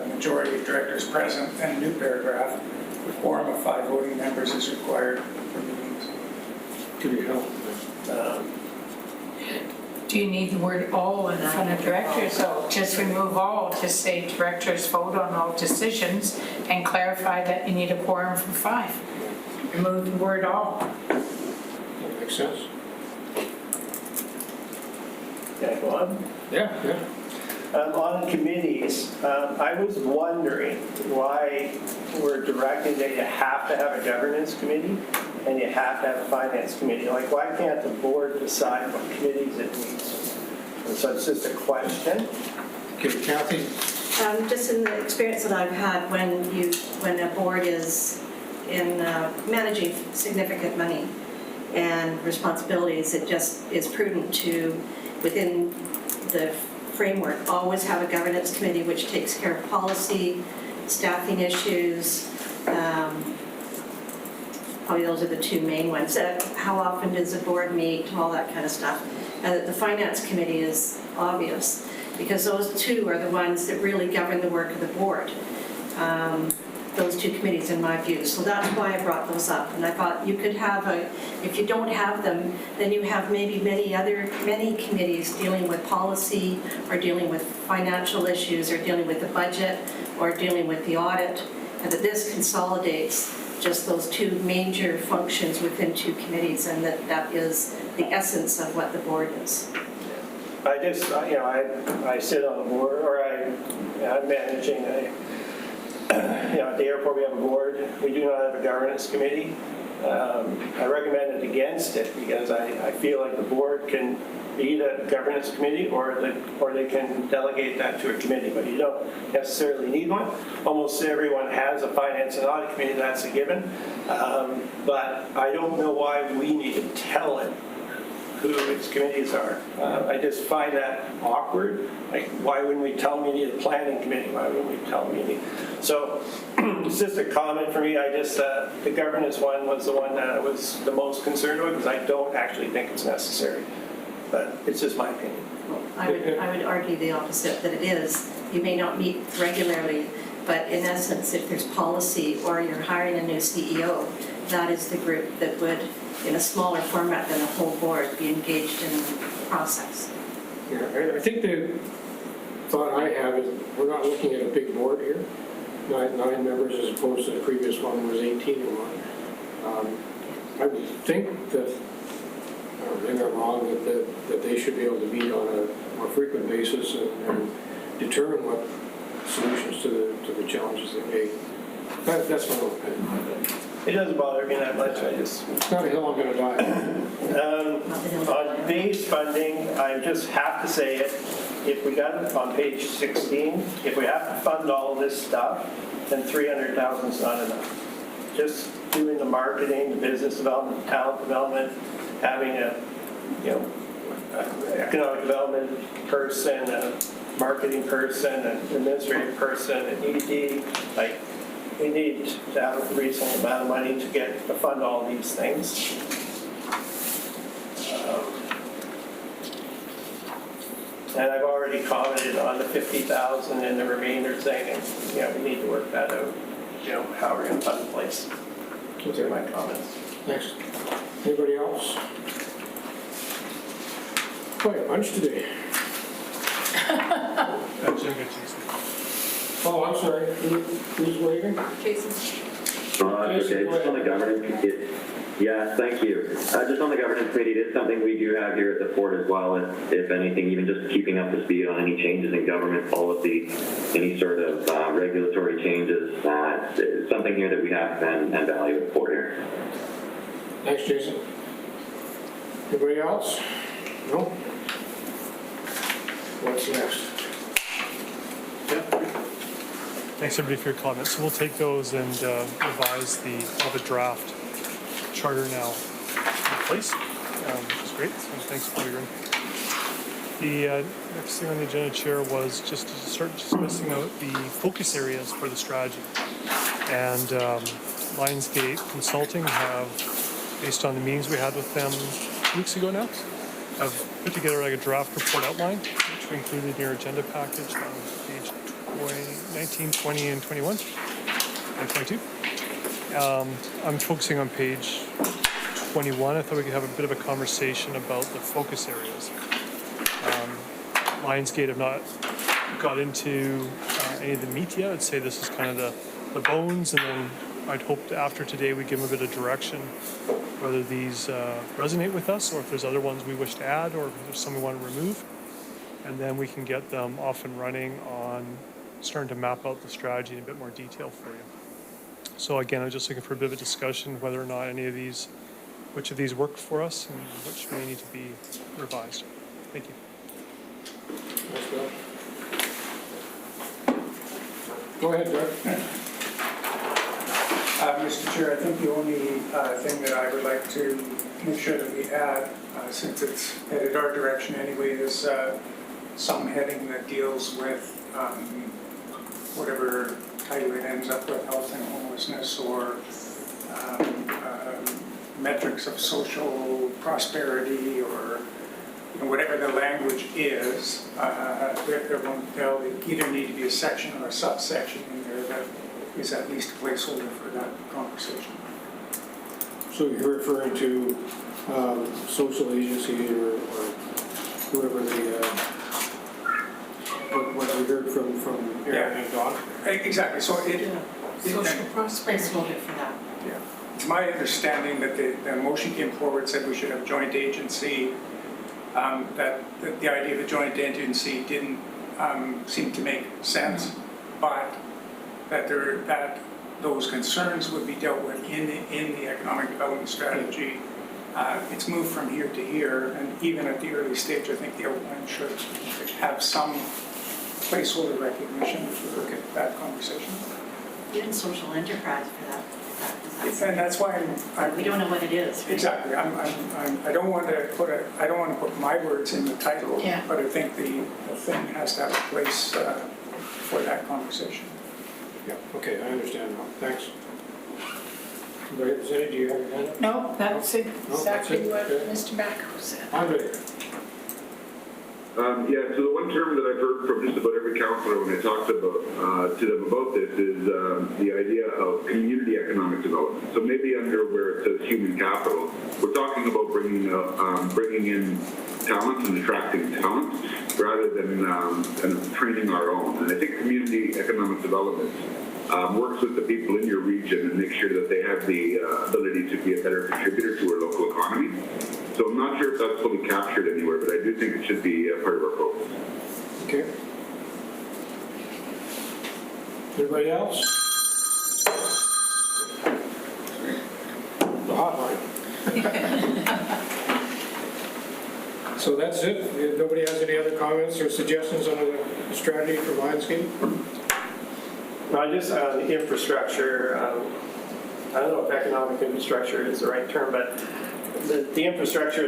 majority of directors present, and a new paragraph, the quorum of 5 voting members is required for meetings. Could you help? Do you need the word all in front of directors? So just remove all, just say directors vote on all decisions and clarify that you need a quorum for 5. Remove the word all. That makes sense? Can I go on? Yeah. On committees, I was wondering why we're directing that you have to have a governance committee and you have to have a finance committee. Like, why can't the board decide what committees it needs? And so it's just a question. Okay, Kathy? Just in the experience that I've had when a board is in managing significant money and responsibilities, it just is prudent to, within the framework, always have a governance committee which takes care of policy, staffing issues, Probably those are the two main ones. How often does the board meet, all that kind of stuff. And the finance committee is obvious, because those two are the ones that really govern the work of the board. Those two committees, in my view. So that's why I brought those up. And I thought you could have if you don't have them, then you have maybe many committees dealing with policy, or dealing with financial issues, or dealing with the budget, or dealing with the audit, and that this consolidates just those two major functions within two committees, and that is the essence of what the board is. I just, I sit on the board, or I'm managing at the airport we have a board. We do not have a governance committee. I recommended against it because I feel like the board can be the governance committee, or they can delegate that to a committee, but you don't necessarily need one. Almost everyone has a finance and audit committee, that's a given. But I don't know why we need to tell it who its committees are. I just find that awkward. Like, why wouldn't we tell them you need a planning committee? Why wouldn't we tell them you need? So it's just a comment for me. I just, the governance one was the one that I was the most concerned with, because I don't actually think it's necessary. But it's just my opinion. Well, I would argue the opposite, that it is. You may not meet regularly, but in essence, if there's policy or you're hiring a new CEO, that is the group that would, in a smaller format than the whole board, be engaged in the process. Yeah, I think the thought I have is we're not looking at a big board here, nine members as opposed to the previous one was 18 in one. I would think that, maybe I'm wrong, that they should be able to meet on a more frequent basis and determine what solutions to the challenges they make. That's my own opinion. It doesn't bother me that much. It's not a hill I'm going to die on. On base funding, I just have to say it. If we got it on page 16, if we have to fund all this stuff, then 300,000 is not enough. Just doing the marketing, the business development, talent development, having a economic development person, a marketing person, an administrative person, an ED, like. We need to have a reasonable amount of money to fund all these things. And I've already commented on the 50,000 and the remainder, saying, we need to work that out. How we're going to fund the place. Those are my comments. Next. Anybody else? Quite a bunch today. Oh, I'm sorry. Who's waiting? Okay, just on the governance committee. Yeah, thank you. Just on the governance committee, it is something we do have here at the Fort as well, if anything, even just keeping up to speed on any changes in government policy, any sort of regulatory changes. It's something here that we have and value at Fort here. Thanks, Jason. Anybody else? No? What's next? Thanks everybody for your comments. So we'll take those and revise the draft charter now in place, which is great. So thanks for your input. The next thing on the agenda, Chair, was just to start discussing out the focus areas for the strategy. And Lionsgate Consulting have, based on the meetings we had with them 2 weeks ago now, have put together like a draft report outline, which we included in your agenda package on page 19, 20, and 21, and 22. I'm focusing on page 21. I thought we could have a bit of a conversation about the focus areas. Lionsgate have not got into any of the meat yet. I'd say this is kind of the bones, and then I'd hope after today we give them a bit of direction whether these resonate with us, or if there's other ones we wish to add, or if there's some we want to remove. And then we can get them off and running on starting to map out the strategy in a bit more detail for you. So again, I'm just looking for a bit of a discussion whether or not any of these, which of these work for us and which may need to be revised. Thank you. Thanks, Bill. Go ahead, Doug. Mr. Chair, I think the only thing that I would like to make sure that we add, since it's headed our direction anyway, is some heading that deals with whatever title it ends up with, health and homelessness, or metrics of social prosperity or whatever the language is, there'll either need to be a section or a subsection in there that is at least a placeholder for that conversation. So you're referring to social agency or whoever what we heard from Aaron and Don? Exactly, so Social prosperity. Placeholder for that. Yeah. It's my understanding that the motion came forward, said we should have joint agency, that the idea of a joint agency didn't seem to make sense, but that those concerns would be dealt with in the economic development strategy. It's moved from here to here, and even at the early stage, I think the outline should have some placeholder recognition for that conversation. Even social enterprise for that. And that's why We don't know what it is. Right? Exactly. I don't want to put my words in the title, Yeah. but I think the thing has to have a place for that conversation. Yeah, okay, I understand now. Thanks. Representative, do you have your hand up? No, that's No, that's exactly it. what Okay. Mr. Bacco said. Andre? Yeah, so the one term that I've heard from just about every councillor when I talked about to them about this is the idea of community economic development. So maybe under where it says human capital, we're talking about bringing in talent and attracting talent rather than kind of training our own. And I think community economic development works with the people in your region and make sure that they have the ability to be a better contributor to our local economy. So I'm not sure if that's fully captured anywhere, but I do think it should be part of our focus. Okay. Anybody else? The hotline. So that's it? If nobody has any other comments or suggestions on the strategy for landscape? No, just on the infrastructure, I don't know if economic infrastructure is the right term, but the infrastructure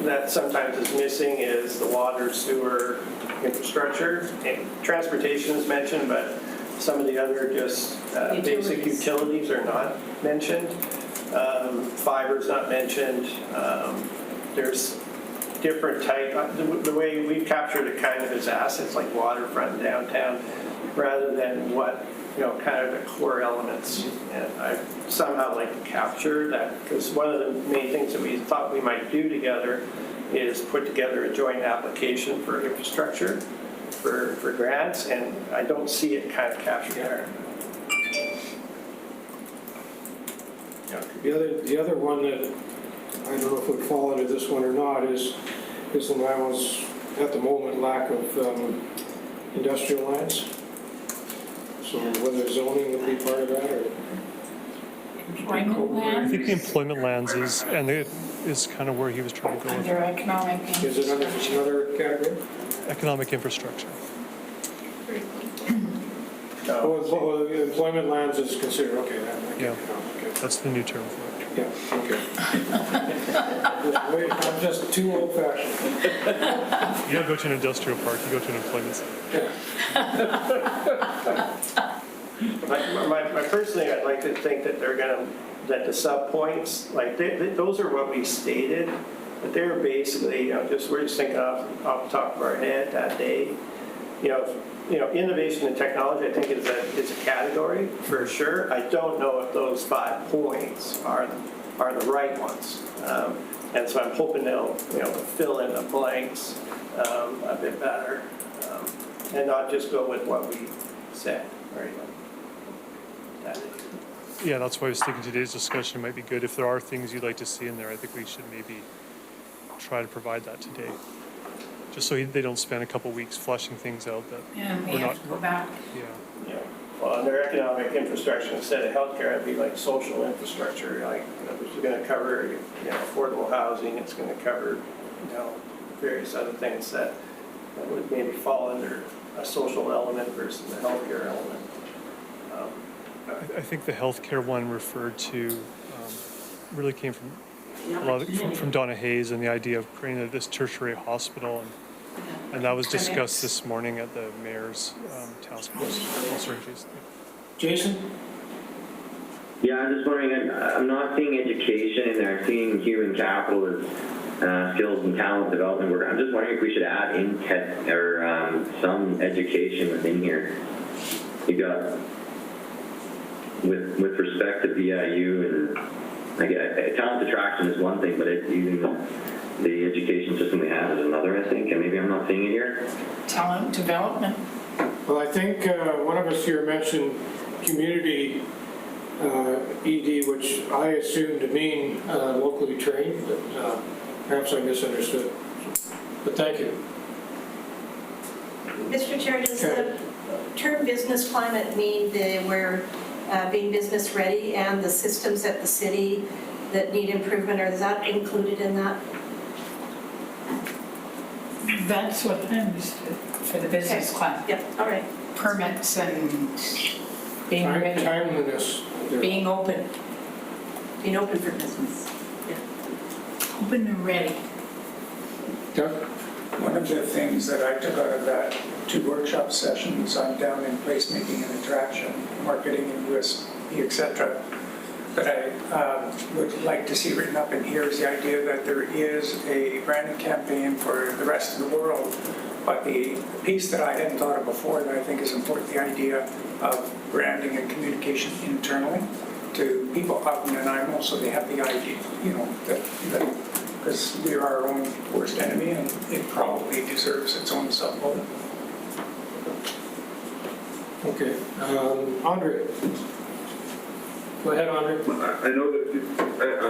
that sometimes is missing is the water, sewer infrastructure. And transportation is mentioned, but some of the other just basic utilities are not mentioned. Fiber's not mentioned. There's different type, the way we've captured it kind of as assets like waterfront, downtown, rather than what, kind of the core elements. And I somehow like to capture that, because one of the main things that we thought we might do together is put together a joint application for infrastructure for grants, and I don't see it kind of captured there. The other one that I don't know if would fall into this one or not is the Niles, at the moment, lack of industrial lands. So whether zoning would be part of that or... Employment I land think the employment lands is kind of where he was trying to go with under economic. Is it under another category? economic infrastructure. Oh, employment lands is considered, okay, that, Yeah. okay. That's the new term for it. Yeah, okay. Wait, I'm just too old fashioned. You don't go to an industrial park, you go to an employment center. My personally, I'd like to think that that the sub-points, like, those are what we stated, but they're basically, we're just thinking off the top of our head that day. Innovation and technology, I think is a category for sure. I don't know if those 5 points are the right ones. And so I'm hoping they'll, fill in the blanks a bit better, and not just go with what we said, right? Yeah, that's why I was thinking today's discussion might be good. If there are things you'd like to see in there, I think we should maybe try to provide that today. Just so they don't spend a couple weeks flushing things out that And we we're have not, to go back. yeah. Well, under economic infrastructure, instead of healthcare, it'd be like social infrastructure, like, which is going to cover, affordable housing. It's going to cover, various other things that would maybe fall under a social element versus a healthcare element. I think the healthcare one referred to really came from a lot of, from Donna Hayes and the idea of creating this tertiary hospital, and that was discussed this morning at the mayor's task force. Oh, sorry, Jason. Jason? Yeah, I'm just wondering, I'm not seeing education in there. I'm seeing human capital as skills and talent development work. I'm just wondering if we should add in tech or some education within here. You got with respect to BIU and I get talent attraction is one thing, but using the education system we have is another, I think, and maybe I'm not seeing it here. Talent development. Well, I think one of us here mentioned community ED, which I assumed to mean locally trained, but perhaps I misunderstood. But thank you. Mr. Chair, does the term business climate mean that we're being business ready and the systems at the city that need improvement, or is that included in that? That's what I understood for the business climate. Yep, all right. Permits and being ready, Timeliness. being open, Being open for business. open and ready. Doug? One of the things that I took out of that 2 workshop sessions on down in placemaking and attraction, marketing and USP, etc., that I would like to see written up in here is the idea that there is a branding campaign for the rest of the world. But the piece that I hadn't thought of before that I think is important, the idea of branding and communication internally to people out in Nanaimo, so they have the idea, you know, that because we are our own worst enemy and it probably deserves its own sub-bullet. Okay. Andre? Go ahead, Andre. I know that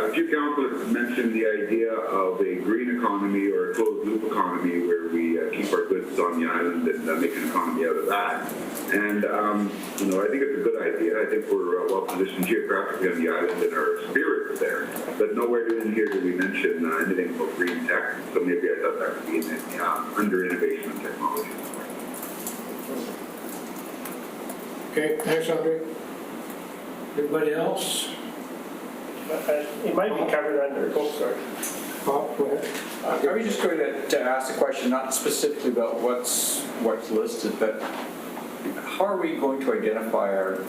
a few councilors mentioned the idea of a green economy or a closed loop economy where we keep our goods on the island and make an economy out of that. And, you know, I think it's a good idea. I think we're well positioned geographically on the island and our spirit is there. But nowhere in here do we mention anything about green tech. So maybe I thought that would be under innovation and technology. Okay, thanks, Andre. Everybody else? It might be covered under, oh, sorry. Bob, go ahead. I was just going to ask the question, not specifically about what's listed, but how are we going to identify our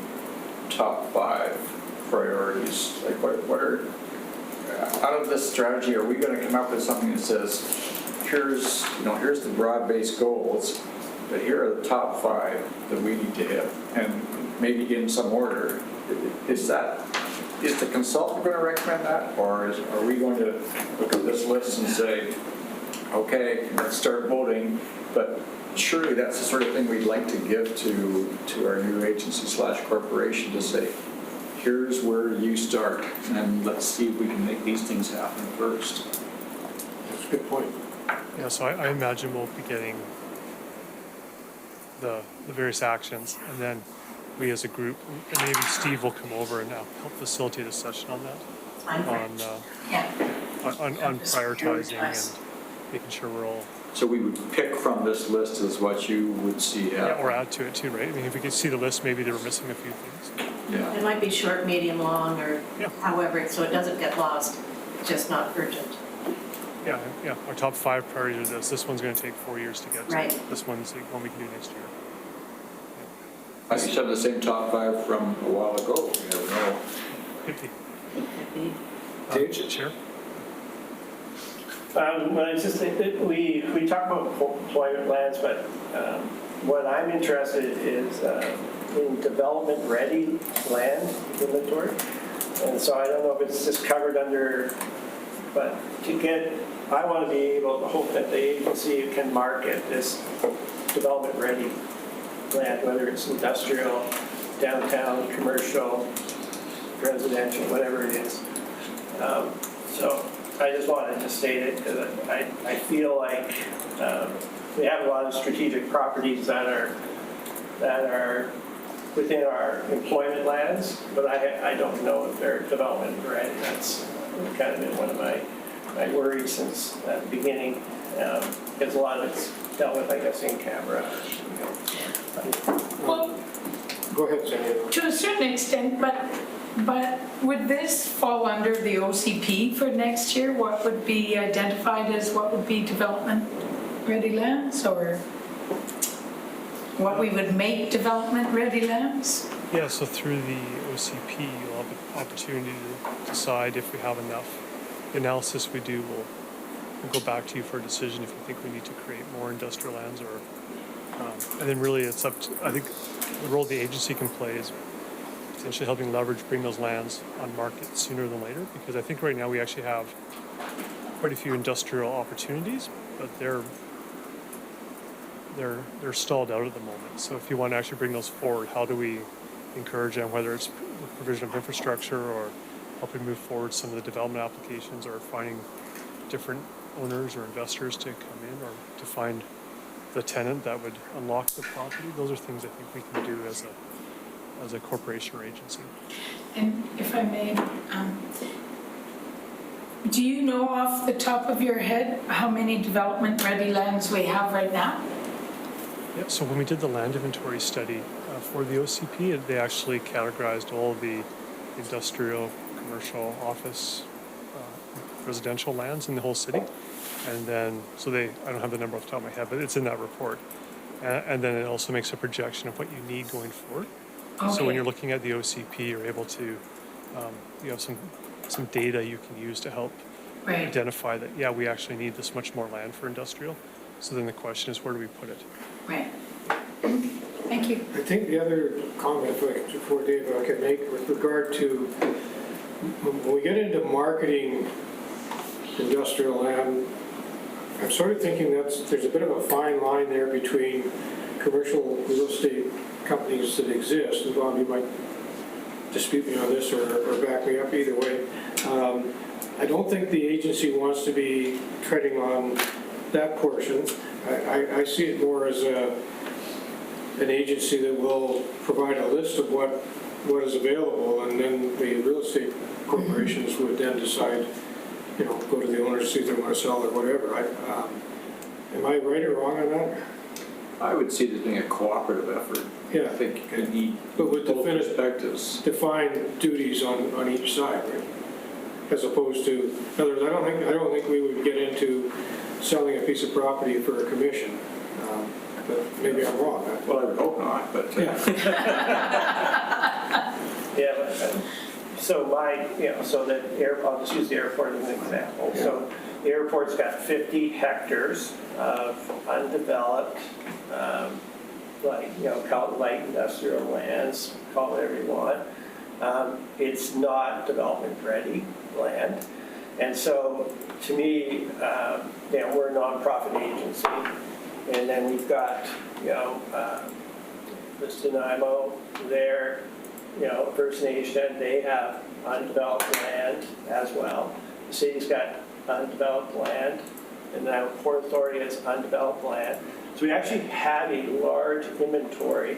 top 5 priorities? Like what are, out of this strategy, are we going to come up with something that says, here's the broad-based goals, but here are the top 5 that we need to hit, and maybe in some order? Is the consultant going to recommend that, or are we going to look at this list and say, okay, let's start voting, but surely that's the sort of thing we'd like to give to our new agency/corporation to say, here's where you start, and let's see if we can make these things happen first. That's a good point. Yeah, so I imagine we'll be getting the various actions, and then we as a group, and maybe Steve will come over and help facilitate a session on that, Yeah. on prioritizing and making sure we're all, So we would pick from this list as what you would see happen. or add to it too, right? I mean, if we could see the list, maybe they were missing a few things. Yeah. It might be short, medium, long, or Yeah. however, so it doesn't get lost. It's just not urgent. Yeah, our top 5 priorities are this one's gonna take 4 years to get to. Right. This one's like one we can do next year. I should have the same top 5 from a while ago. We never know. Could be. Dave? Chair? Well, it's just that we talk about employment lands, but what I'm interested is in development-ready land inventory. And so I don't know if it's just covered under, but I want to be able to hope that the agency can market this development-ready land, whether it's industrial, downtown, commercial, residential, whatever it is. So I just wanted to state it because I feel like we have a lot of strategic properties that are within our employment lands, but I don't know if they're development ready. That's kind of been one of my worries since the beginning, because a lot of it's dealt with, I guess, in camera. Well, Go ahead, Sandy. to a certain extent, but would this fall under the OCP for next year? What would be identified as what would be development-ready lands, or what we would make development-ready lands? Yeah, so through the OCP, you'll have the opportunity to decide if we have enough. The analysis we do will go back to you for a decision if you think we need to create more industrial lands or, and then really it's up to, I think the role the agency can play is potentially helping leverage, bring those lands on market sooner than later, because I think right now we actually have quite a few industrial opportunities, but they're stalled out at the moment. So if you want to actually bring those forward, how do we encourage them, whether it's the provision of infrastructure or helping move forward some of the development applications or finding different owners or investors to come in or to find the tenant that would unlock the property. Those are things I think we can do as a corporation or agency. And if I may, do you know off the top of your head how many development-ready lands we have right now? Yeah, so when we did the land inventory study for the OCP, they actually categorized all of the industrial, commercial, office, residential lands in the whole city. And then, I don't have the number off the top of my head, but it's in that report. And then it also makes a projection of what you need going forward. Okay. So when you're looking at the OCP, you're able to, you have some data you can use to help Right, identify that, yeah, we actually need this much more land for industrial. So then the question is, where do we put it? right. Thank you. I think the other comment before Dave I can make with regard to when we get into marketing industrial land, I'm sort of thinking there's a bit of a fine line there between commercial real estate companies that exist, and Bob, you might dispute me on this or back me up either way. I don't think the agency wants to be treading on that portion. I see it more as an agency that will provide a list of what is available, and then the real estate corporations would then decide, go to the owners, see if they want to sell or whatever. Am I right or wrong on that? I would see this being a cooperative effort. Yeah. I think you need But with both perspectives. defined duties on each side, right? As opposed to, in other words, I don't think we would get into selling a piece of property for a commission. But maybe I'm wrong. Well, I would hope not, but. Yeah, but, so I'll just use the airport as an example. Yeah. So the airport's got 50 hectares of undeveloped, call it light industrial lands, call it whatever you want. It's not development-ready land. And so, to me, we're a nonprofit agency, and then we've got, the Nanaimo there, First Nation, they have undeveloped land as well. The city's got undeveloped land, and now Port Authority has undeveloped land. So we actually have a large inventory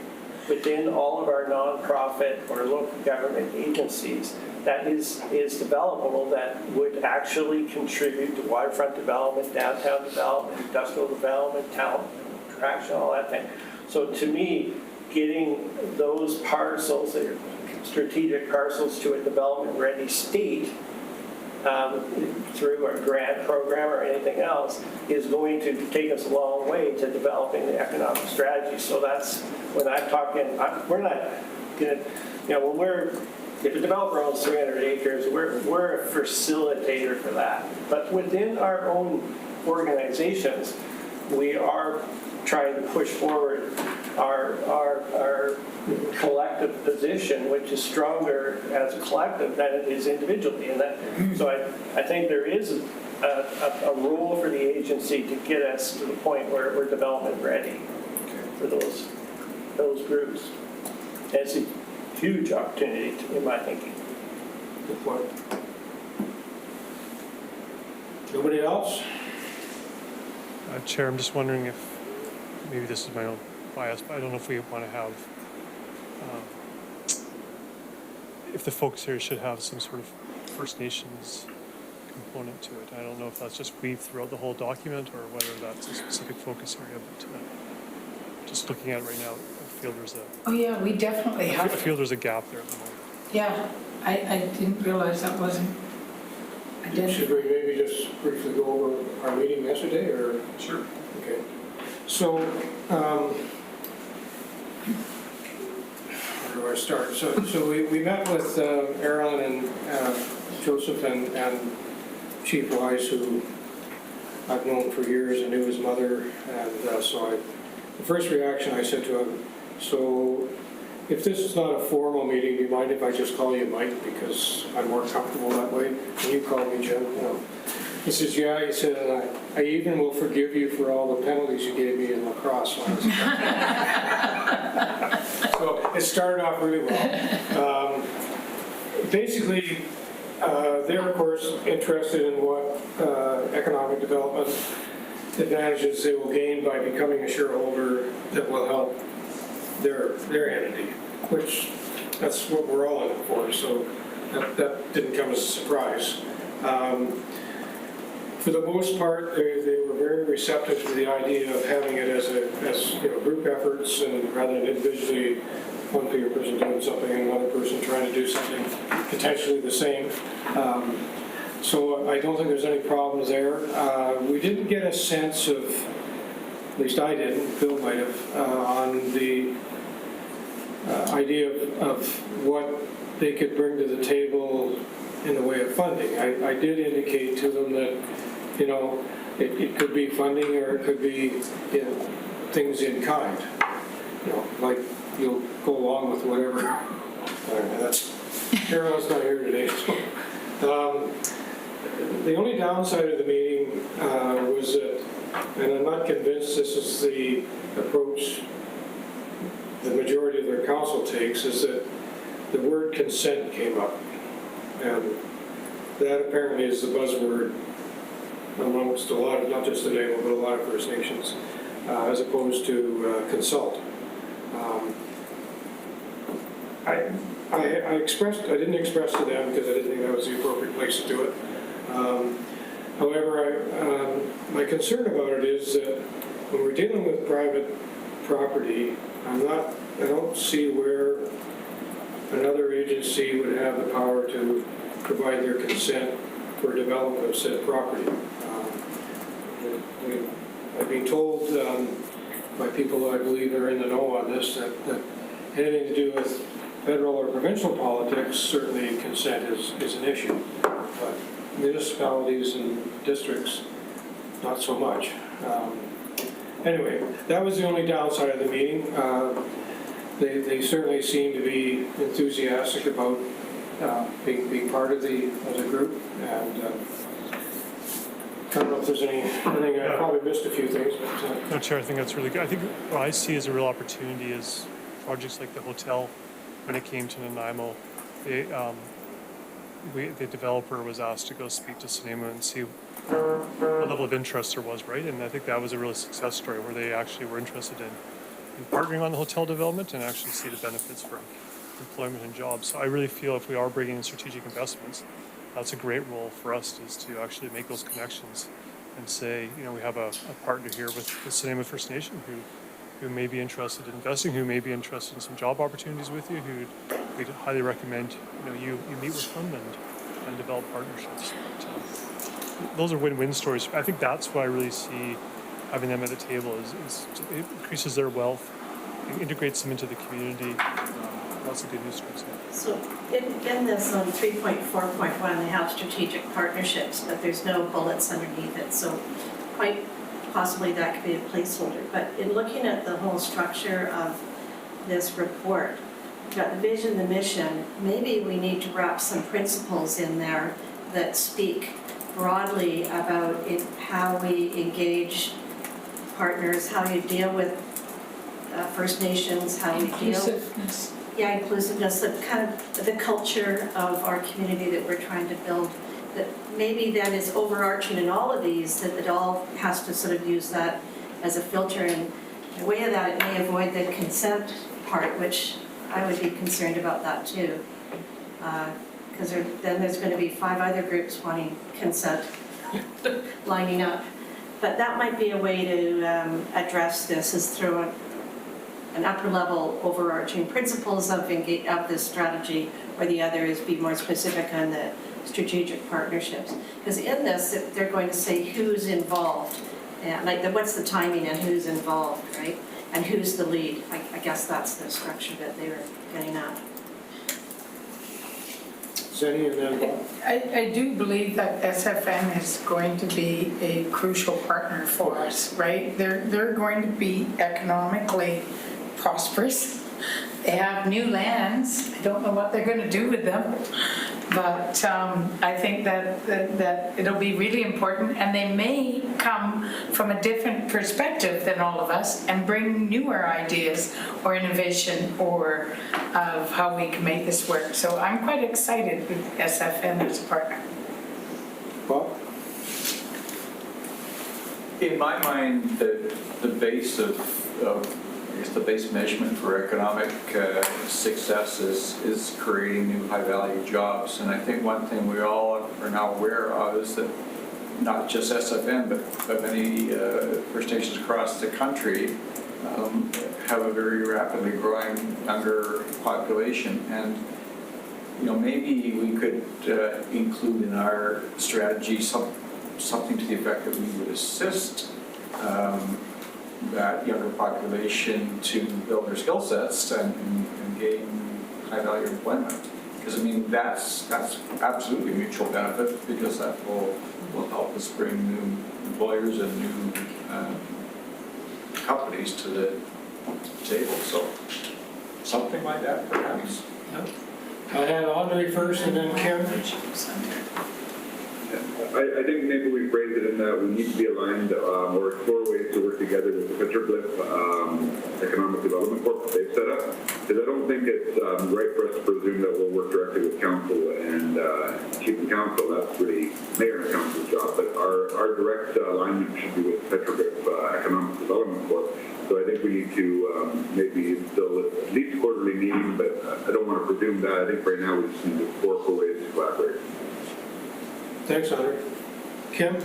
within all of our nonprofit or local government agencies that is developable, that would actually contribute to waterfront development, downtown development, industrial development, town attraction, all that thing. So to me, getting those parcels, that are strategic parcels, to a development-ready state through a grant program or anything else is going to take us a long way to developing the economic strategy. So that's when I'm talking, we're not going to, if a developer owns 300 acres, we're a facilitator for that. But within our own organizations, we are trying to push forward our collective position, which is stronger as a collective than it is individually. And so I think there is a role for the agency to get us to the point where we're development ready for those groups. And it's a huge opportunity, in my thinking. Good point. Nobody else? Chair, I'm just wondering if, maybe this is my own bias, but I don't know if we want to have, if the focus here should have some sort of First Nations component to it. I don't know if that's just weaved throughout the whole document or whether that's a specific focus area, but just looking at it right now, I feel there's Oh, yeah, we definitely I have. feel there's a gap there at the moment. Yeah, I didn't realize that wasn't. I didn't. Should we maybe just briefly go over our meeting yesterday, or? Sure. Okay. So, do I start? So we met with Aaron and Joseph and Chief Wise, who I've known for years and knew his mother. And the first reaction I said to him, so if this is not a formal meeting, do you mind if I just call you Mike, because I'm more comfortable that way? And you call me Jim, you know. He says, yeah, he said, and I even will forgive you for all the penalties you gave me in lacrosse when I was a kid. So it started off really well. Basically, they're of course interested in what economic development advantages they will gain by becoming a shareholder that will help their entity, which that's what we're all in it for, so that didn't come as a surprise. For the most part, they were very receptive to the idea of having it as you know, group efforts, and rather than individually one person doing something and another person trying to do something potentially the same. So I don't think there's any problems there. We didn't get a sense of, at least I didn't, Bill might have, on the idea of what they could bring to the table in the way of funding. I did indicate to them that, you know, it could be funding or it could be, you know, things in kind. You know, like you'll go along with whatever. That's, Carolyn's not here today, so. The only downside of the meeting was that, and I'm not convinced this is the approach the majority of their council takes, is that the word consent came up. And that apparently is the buzzword amongst a lot of, not just the Naval, but a lot of First Nations, as opposed to consult. I didn't express to them because I didn't think that was the appropriate place to do it. However, my concern about it is that when we're dealing with private property, I don't see where another agency would have the power to provide their consent for development of said property. I've been told by people who I believe are in the know on this that anything to do with federal or provincial politics, certainly consent is an issue. But municipalities and districts, not so much. Anyway, that was the only downside of the meeting. They certainly seem to be enthusiastic about being part of the group, and I don't know if there's anything. I probably missed a few things. But, No, Chair, I think that's really good. I think what I see as a real opportunity is projects like the hotel. When it came to Nanaimo, the developer was asked to go speak to Sanema and see what level of interest there was, right? And I think that was a real success story where they actually were interested in partnering on the hotel development and actually see the benefits for employment and jobs. So I really feel if we are bringing in strategic investments, that's a great role for us, is to actually make those connections and say, you know, we have a partner here with the Sanema First Nation who may be interested in investing, who may be interested in some job opportunities with you, who we'd highly recommend, you know, you meet with them and develop partnerships. But, those are win-win stories. I think that's what I really see having them at the table is it increases their wealth, it integrates them into the community. Lots of good news stories. So in this on 3.4.1, they have strategic partnerships, but there's no bullets underneath it. So quite possibly that could be a placeholder. But in looking at the whole structure of this report, we've got the vision, the mission, maybe we need to wrap some principles in there that speak broadly about how we engage partners, how you deal with First Nations, how we deal Inclusiveness. Yeah, inclusiveness, the kind of the culture of our community that we're trying to build, that maybe then is overarching in all of these, that it all has to sort of use that as a filter. And in a way of that, it may avoid the consent part, which I would be concerned about that too. Because then there's going to be 5 other groups wanting consent lining up. But that might be a way to address this, is through an upper level overarching principles of this strategy, or the other is be more specific on the strategic partnerships. Because in this, they're going to say who's involved, and like what's the timing and who's involved, right? And who's the lead. I I guess that's the structure that they were getting at. Zenny and then Bob. I do believe that SFN is going to be a crucial partner for us, right? They're going to be economically prosperous. They have new lands. I don't know what they're going to do with them, but I think that it'll be really important, and they may come from a different perspective than all of us and bring newer ideas or innovation or of how we can make this work. So I'm quite excited with SFN as a partner. Bob? In my mind, the base of I guess the base measurement for economic success is creating new high-value jobs. And I think one thing we all are now aware of is that not just SFN, but many First Nations across the country have a very rapidly growing younger population. And maybe we could include in our strategy something to the effect that we would assist that younger population to build their skill sets and gain high-value employment. Because that's absolutely mutual benefit, because that will help us bring new employers and new companies to the table. So something like that, perhaps. I had Andre first and then Kim. I think maybe we phrase it in that we need to be aligned or explore ways to work together with the Petroglyph Economic Development Corp that they've set up. Because I don't think it's right for us to presume that we'll work directly with council and chief and council. That's really mayor and council's job. But our direct alignment should be with Petroglyph Economic Development Corp. So I think we need to maybe instill at least a quarterly meeting, but I don't want to presume that. I think right now we just need to explore for ways to collaborate. Thanks, Andre. Kim?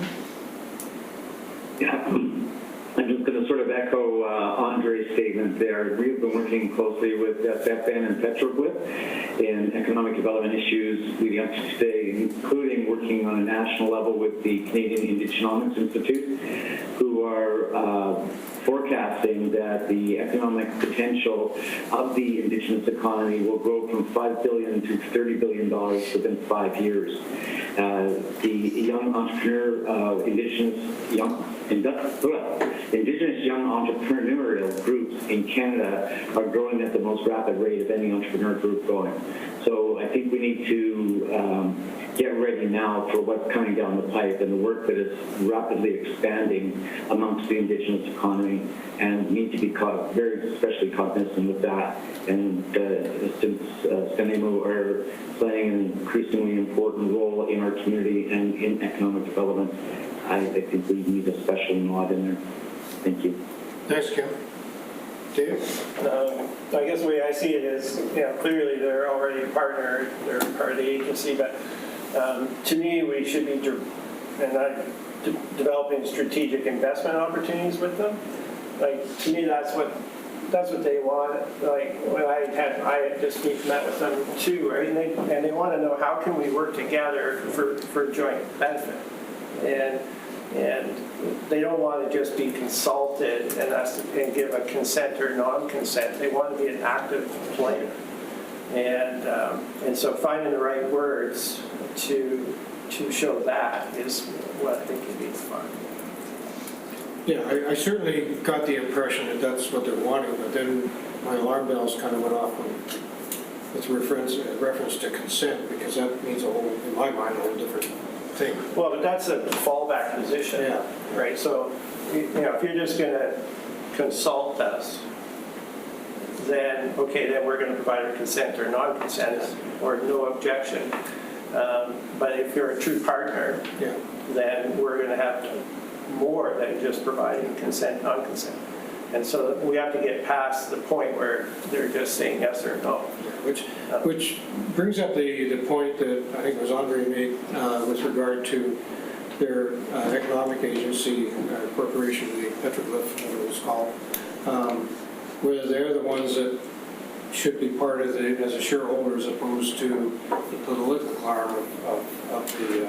Yeah, I'm just going to sort of echo Andre's statement there. We've been working closely with SFN and Petroglyph in economic development issues leading up to today, including working on a national level with the Canadian Indigenomics Institute, who are forecasting that the economic potential of the Indigenous economy will grow from $5 billion to $30 billion within 5 years. The young entrepreneur, Indigenous young entrepreneurial groups in Canada are growing at the most rapid rate of any entrepreneur group going. So I think we need to get ready now for what's coming down the pipe and the work that is rapidly expanding amongst the Indigenous economy, and need to be very especially cognizant of that. And since Stenemo are playing an increasingly important role in our community and in economic development, I think we need a special nod in there. Thank you. Thanks, Kim. Dave? I guess the way I see it is, clearly they're already a partner, they're part of the agency, but to me, we should be developing strategic investment opportunities with them. Like, to me, that's what they want. Like, when I had just met with them too, right? And they want to know, how can we work together for joint benefit? And they don't want to just be consulted and give a consent or non-consent. They want to be an active player. And so finding the right words to show that is what I think would be fun. Yeah, I certainly got the impression that that's what they're wanting, but then my alarm bells kind of went off with reference to consent, because that means in my mind, a whole different thing. Well, but that's a fallback position, Yeah. right? So, if you're just going to consult us, then we're going to provide a consent or non-consent or no objection. But if you're a true partner, Yeah. then we're going to have more than just providing consent, non-consent. And so we have to get past the point where they're just saying yes or no. Which brings up the point that I think was Andre made with regard to their economic agency corporation, the Petroglyph, whatever it was called, whether they're the ones that should be part of it as a shareholder as opposed to the political arm of the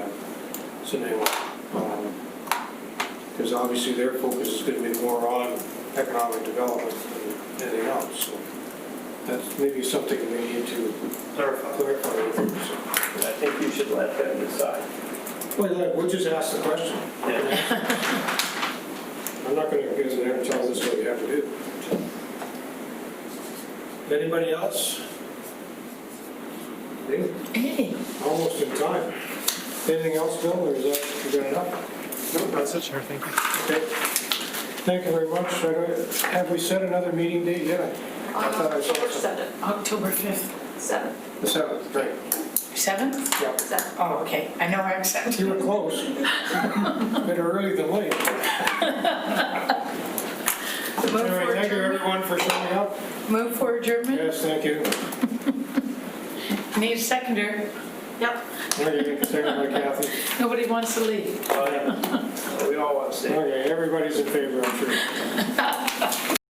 Cenemo. Because obviously their focus is going to be more on economic development anything else. So that's maybe something we need to Clarify. clarify with them. So, I think you should let them decide. well, we'll just ask the question. I'm not going to go there and tell this what you have to do. Anybody else? Okay, Hey, almost in time. Anything else, Bill, or is that good enough? That's it, Chair, thank you. Okay. Thank you very much. Have we set another meeting date yet? I thought I saw something. October 5th. The 7th, right. 7th? Yeah. Oh, okay, I know I'm 7th. You were close. Better early than late. Move Anyway, for thank you adjournment. everyone for showing up. Move for adjournment? Yes, thank you. Need a seconder. Yep. Okay, second by Kathy. Nobody wants to leave. We all want to stay. Okay, everybody's in favor, I'm sure.